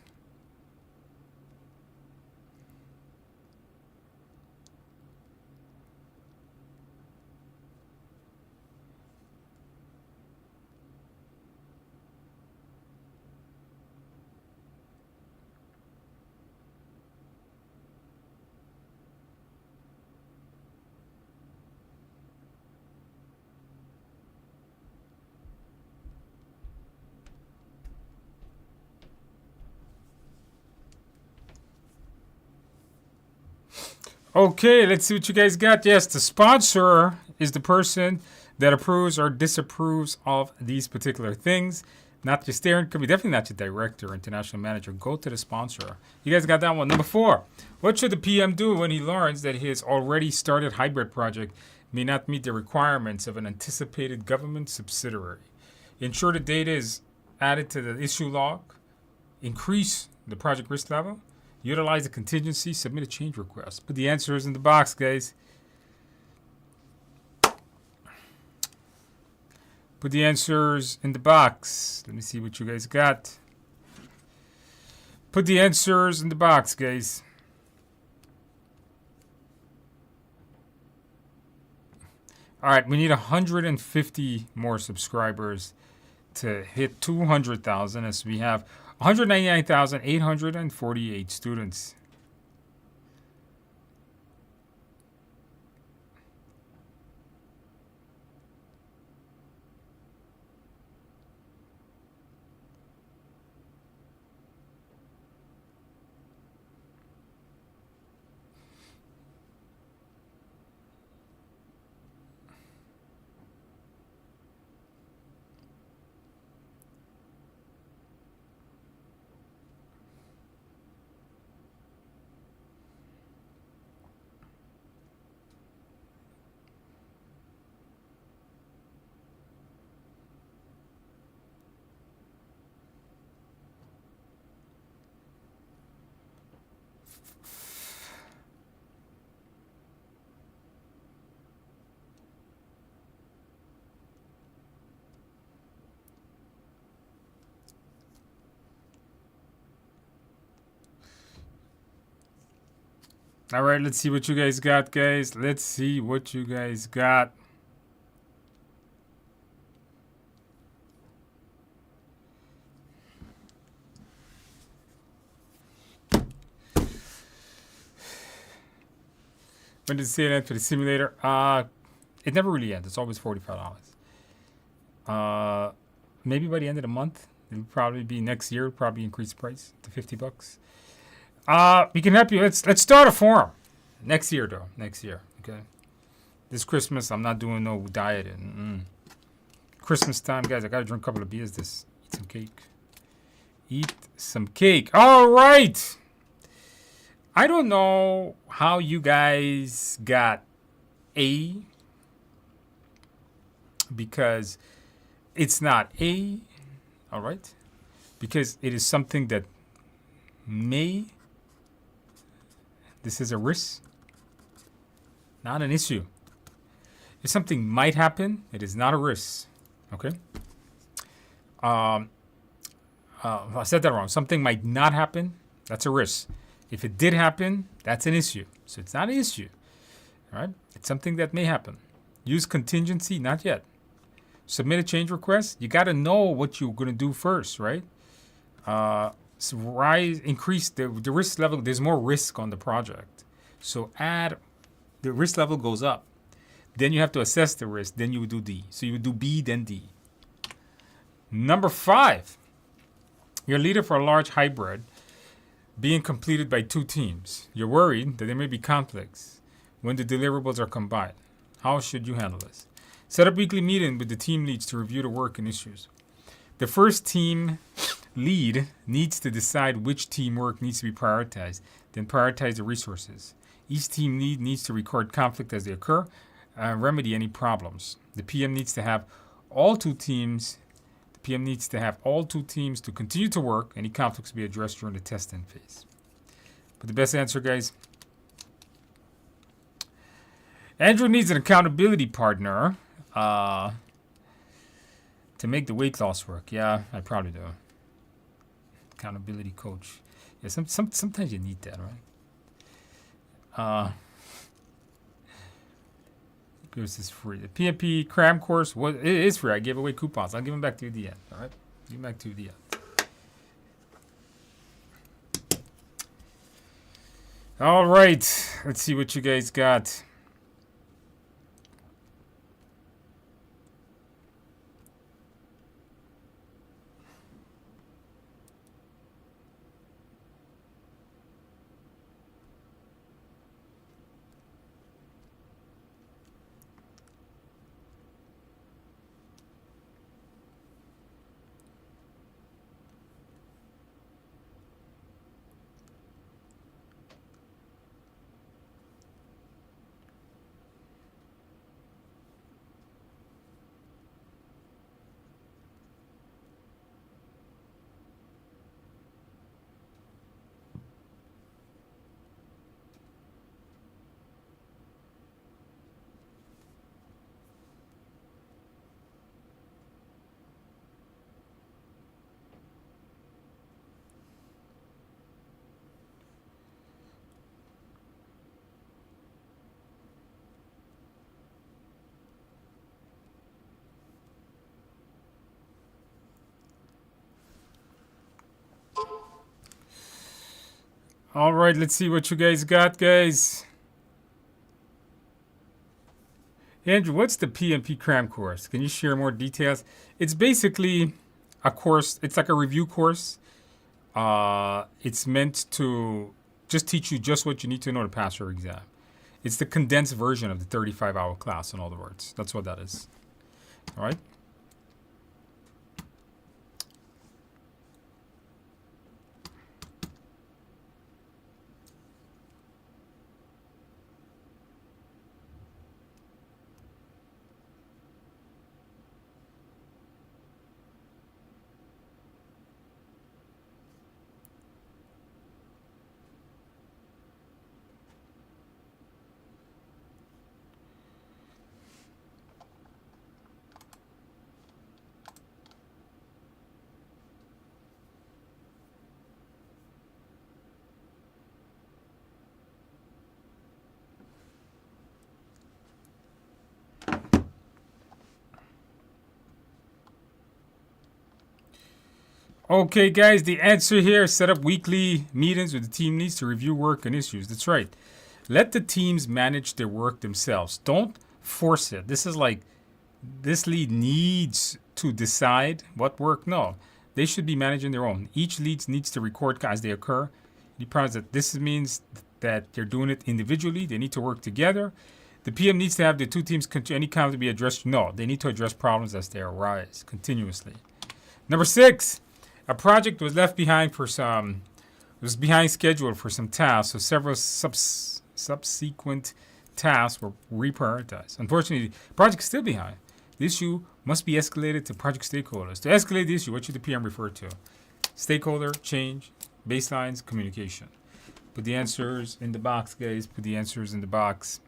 Okay, let's see what you guys got. Yes, the sponsor is the person that approves or disapproves of these particular things. Not your steering committee, definitely not your director or international manager. Go to the sponsor. You guys got that one. Number 4, what should the PM do when he learns that his already started hybrid project may not meet the requirements of an anticipated government subsidiary? Ensure the data is added to the issue log. Increase the project risk level. Utilize the contingency, submit a change request. Put the answers in the box, guys. Put the answers in the box. Let me see what you guys got. Put the answers in the box, guys. All right, we need 150 more subscribers to hit 200,000, as we have 199,848 students. All right, let's see what you guys got, guys. Let's see what you guys got. When did it say that for the simulator? It never really ends. It's always $45. Maybe by the end of the month, it'll probably be next year. It'll probably increase the price to $50. We can help you. Let's start a forum next year, though. Next year, okay. This Christmas, I'm not doing no dieting. Christmas time, guys. I gotta drink a couple of beers. Eat some cake. Eat some cake. All right. I don't know how you guys got A, because it's not A. All right, because it is something that may. This is a risk, not an issue. If something might happen, it is not a risk. Okay. I said that wrong. Something might not happen. That's a risk. If it did happen, that's an issue. So it's not an issue. All right. It's something that may happen. Use contingency. Not yet. Submit a change request. You got to know what you're going to do first, right? Increase the risk level. There's more risk on the project. So the risk level goes up. Then you have to assess the risk. Then you would do D. So you would do B, then D. Number 5, you're a leader for a large hybrid being completed by 2 teams. You're worried that there may be conflicts when the deliverables are combined. How should you handle this? Set up weekly meeting with the team leads to review the work and issues. The first team lead needs to decide which teamwork needs to be prioritized, then prioritize the resources. Each team lead needs to record conflict as they occur and remedy any problems. The PM needs to have all 2 teams. The PM needs to have all 2 teams to continue to work. Any conflicts to be addressed during the testing phase. But the best answer, guys. Andrew needs an accountability partner to make the weight loss work. Yeah, I probably do. Accountability coach. Yeah, sometimes you need that, right? This is free. The PMP cram course it is free. I gave away coupons. I'll give them back to you at the end. All right, give them back to you at the end. All right, let's see what you guys got. All right, let's see what you guys got, guys. Andrew, what's the PMP cram course? Can you share more details? It's basically a course. It's like a review course. It's meant to just teach you just what you need to know to pass your exam. It's the condensed version of the 35-hour class, in other words. That's what that is. All right? Okay, guys, the answer here is set up weekly meetings with the team leads to review work and issues. That's right. Let the teams manage their work themselves. Don't force it. This is like this lead needs to decide what work. No, they should be managing their own. Each lead needs to record as they occur. You promise that this means that they're doing it individually. They need to work together. The PM needs to have the two teams any comment to be addressed. No, they need to address problems as they arise continuously. Number 6, a project was left behind for some. Was behind schedule for some tasks, so several subsequent tasks were reprioritized. Unfortunately, the project is still behind. The issue must be escalated to project stakeholders. To escalate the issue, what should the PM refer to? Stakeholder, change, baselines, communication. Put the answers in the box, guys. Put the answers in the box.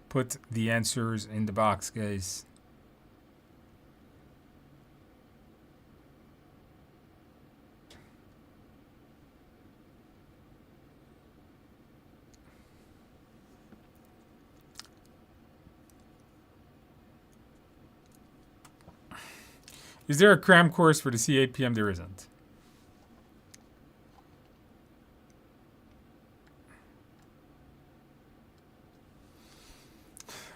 Put the answers in the box, guys. Is there a cram course for the CAPM? There isn't.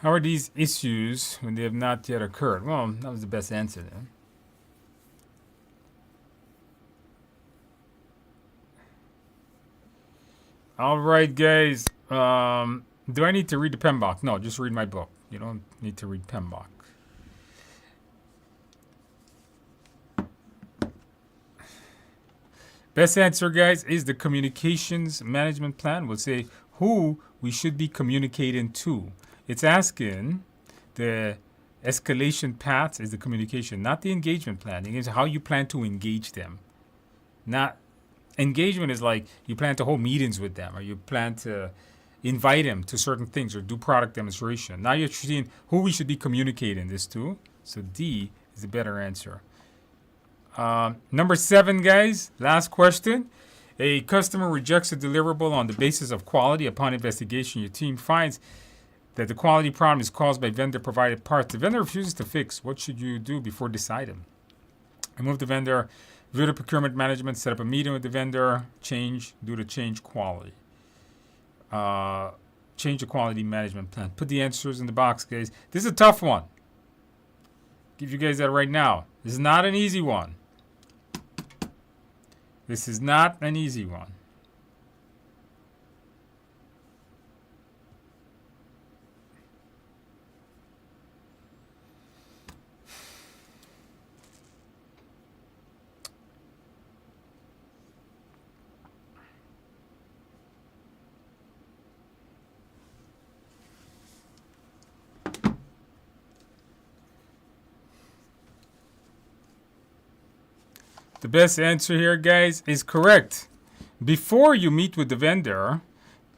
How are these issues when they have not yet occurred? Well, that was the best answer then. All right, guys. Do I need to read the PMBOK? No, just read my book. You don't need to read PMBOK. Best answer, guys, is the communications management plan. We'll say who we should be communicating to. It's asking the escalation paths is the communication, not the engagement plan. It's how you plan to engage them. Not engagement is like you plan to hold meetings with them or you plan to invite them to certain things or do product demonstration. Now you're seeing who we should be communicating this to. So D is the better answer. Number 7, guys, last question. A customer rejects a deliverable on the basis of quality. Upon investigation, your team finds that the quality problem is caused by vendor-provided parts. The vendor refuses to fix. What should you do before deciding? Remove the vendor, review the procurement management, set up a meeting with the vendor, do the change quality. Change the quality management plan. Put the answers in the box, guys. This is a tough one. Give you guys that right now. This is not an easy one. This is not an easy one. The best answer here, guys, is correct. Before you meet with the vendor,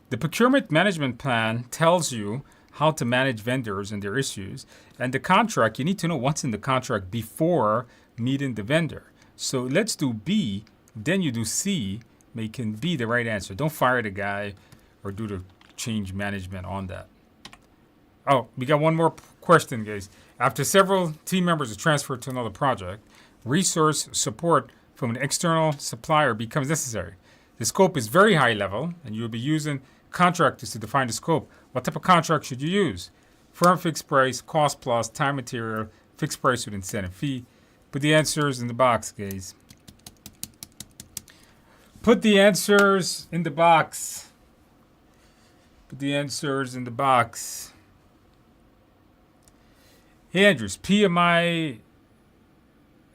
the procurement management plan tells you how to manage vendors and their issues. And the contract, you need to know what's in the contract before meeting the vendor. So let's do B, then you do C, making B the right answer. Don't fire the guy or do the change management on that. Oh, we got one more question, guys. After several team members are transferred to another project, resource support from an external supplier becomes necessary. The scope is very high level, and you'll be using contractors to define the scope. What type of contract should you use? Firm fixed price, cost plus, time material, fixed price with incentive fee. Put the answers in the box, guys. Put the answers in the box. Put the answers in the box. Hey, Andrews, PMI,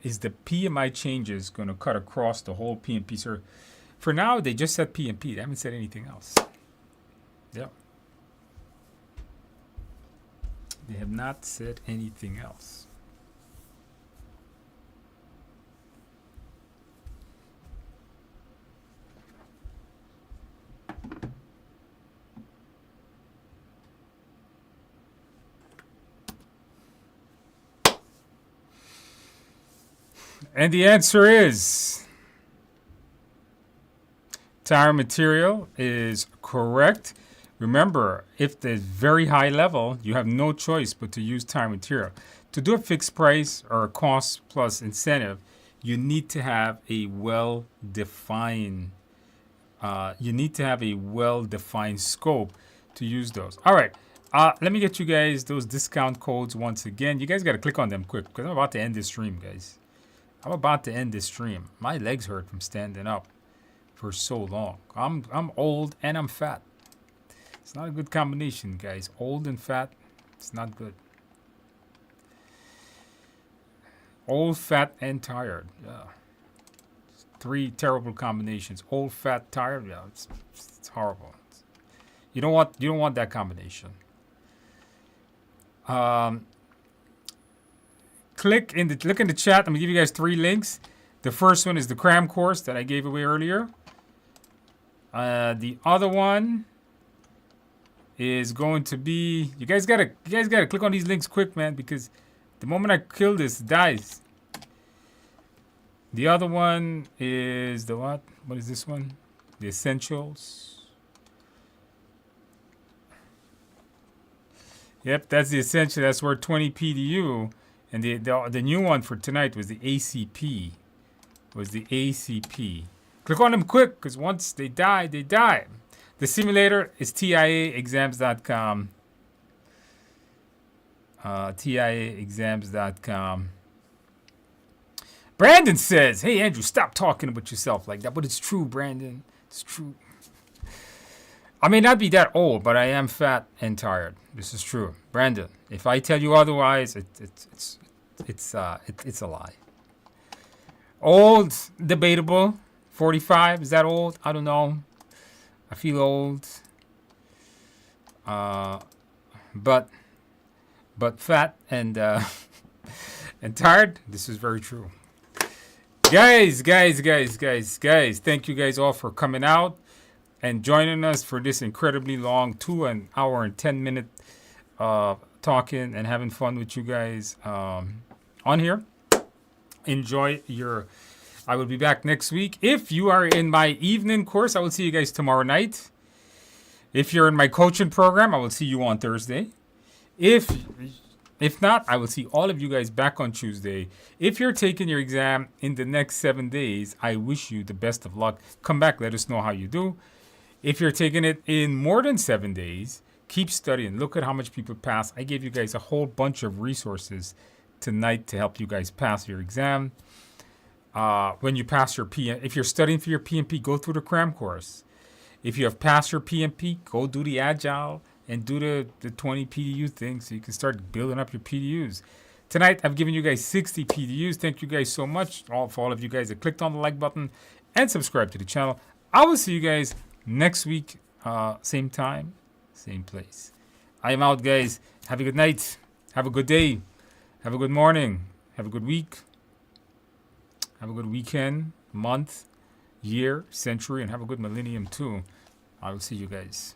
is the PMI changes going to cut across the whole PMP? Sir, for now, they just said PMP. They haven't said anything else. Yep. They have not said anything else. And the answer is tire material is correct. Remember, if there's very high level, you have no choice but to use tire material. To do a fixed price or a cost plus incentive, you need to have a well-defined scope to use those. All right. Let me get you guys those discount codes once again. You guys got to click on them quick because I'm about to end this stream, guys. I'm about to end this stream. My legs hurt from standing up for so long. I'm old and I'm fat. It's not a good combination, guys. Old and fat, it's not good. Old, fat, and tired. Yeah. It's 3 terrible combinations. Old, fat, tired. Yeah, it's horrible. You don't want that combination. Look in the chat. I'm gonna give you guys 3 links. The first one is the cram course that I gave away earlier. The other one is going to be, you guys gotta click on these links quick, man, because the moment I kill this, it dies. The other one is the what? What is this one? The essentials. Yep, that's the essential. That's worth 20 PDU. And the new one for tonight was the ACP. Click on them quick, because once they die, they die. The simulator is TIAexams.com. TIAexams.com. Brandon says, hey, Andrew, stop talking about yourself like that. But it's true, Brandon. It's true. I may not be that old, but I am fat and tired. This is true. Brandon, if I tell you otherwise, it's a lie. Old, debatable. 45, is that old? I don't know. I feel old. But fat and and tired. This is very true. Guys, thank you guys all for coming out and joining us for this incredibly long 2 hour and 10 minute talking and having fun with you guys on here. Enjoy your... I will be back next week. If you are in my evening course, I will see you guys tomorrow night. If you're in my coaching program, I will see you on Thursday. If not, I will see all of you guys back on Tuesday. If you're taking your exam in the next 7 days, I wish you the best of luck. Come back, let us know how you do. If you're taking it in more than 7 days, keep studying. Look at how much people pass. I gave you guys a whole bunch of resources tonight to help you guys pass your exam. When you pass your PM, if you're studying for your PMP, go through the cram course. If you have passed your PMP, go do the Agile and do the 20 PDU thing so you can start building up your PDUs. Tonight, I've given you guys 60 PDUs. Thank you guys so much for all of you guys that clicked on the like button and subscribe to the channel. I will see you guys next week, same time, same place. I am out, guys. Have a good night. Have a good day. Have a good morning. Have a good week. Have a good weekend, month, year, century, and have a good millennium too. I will see you guys.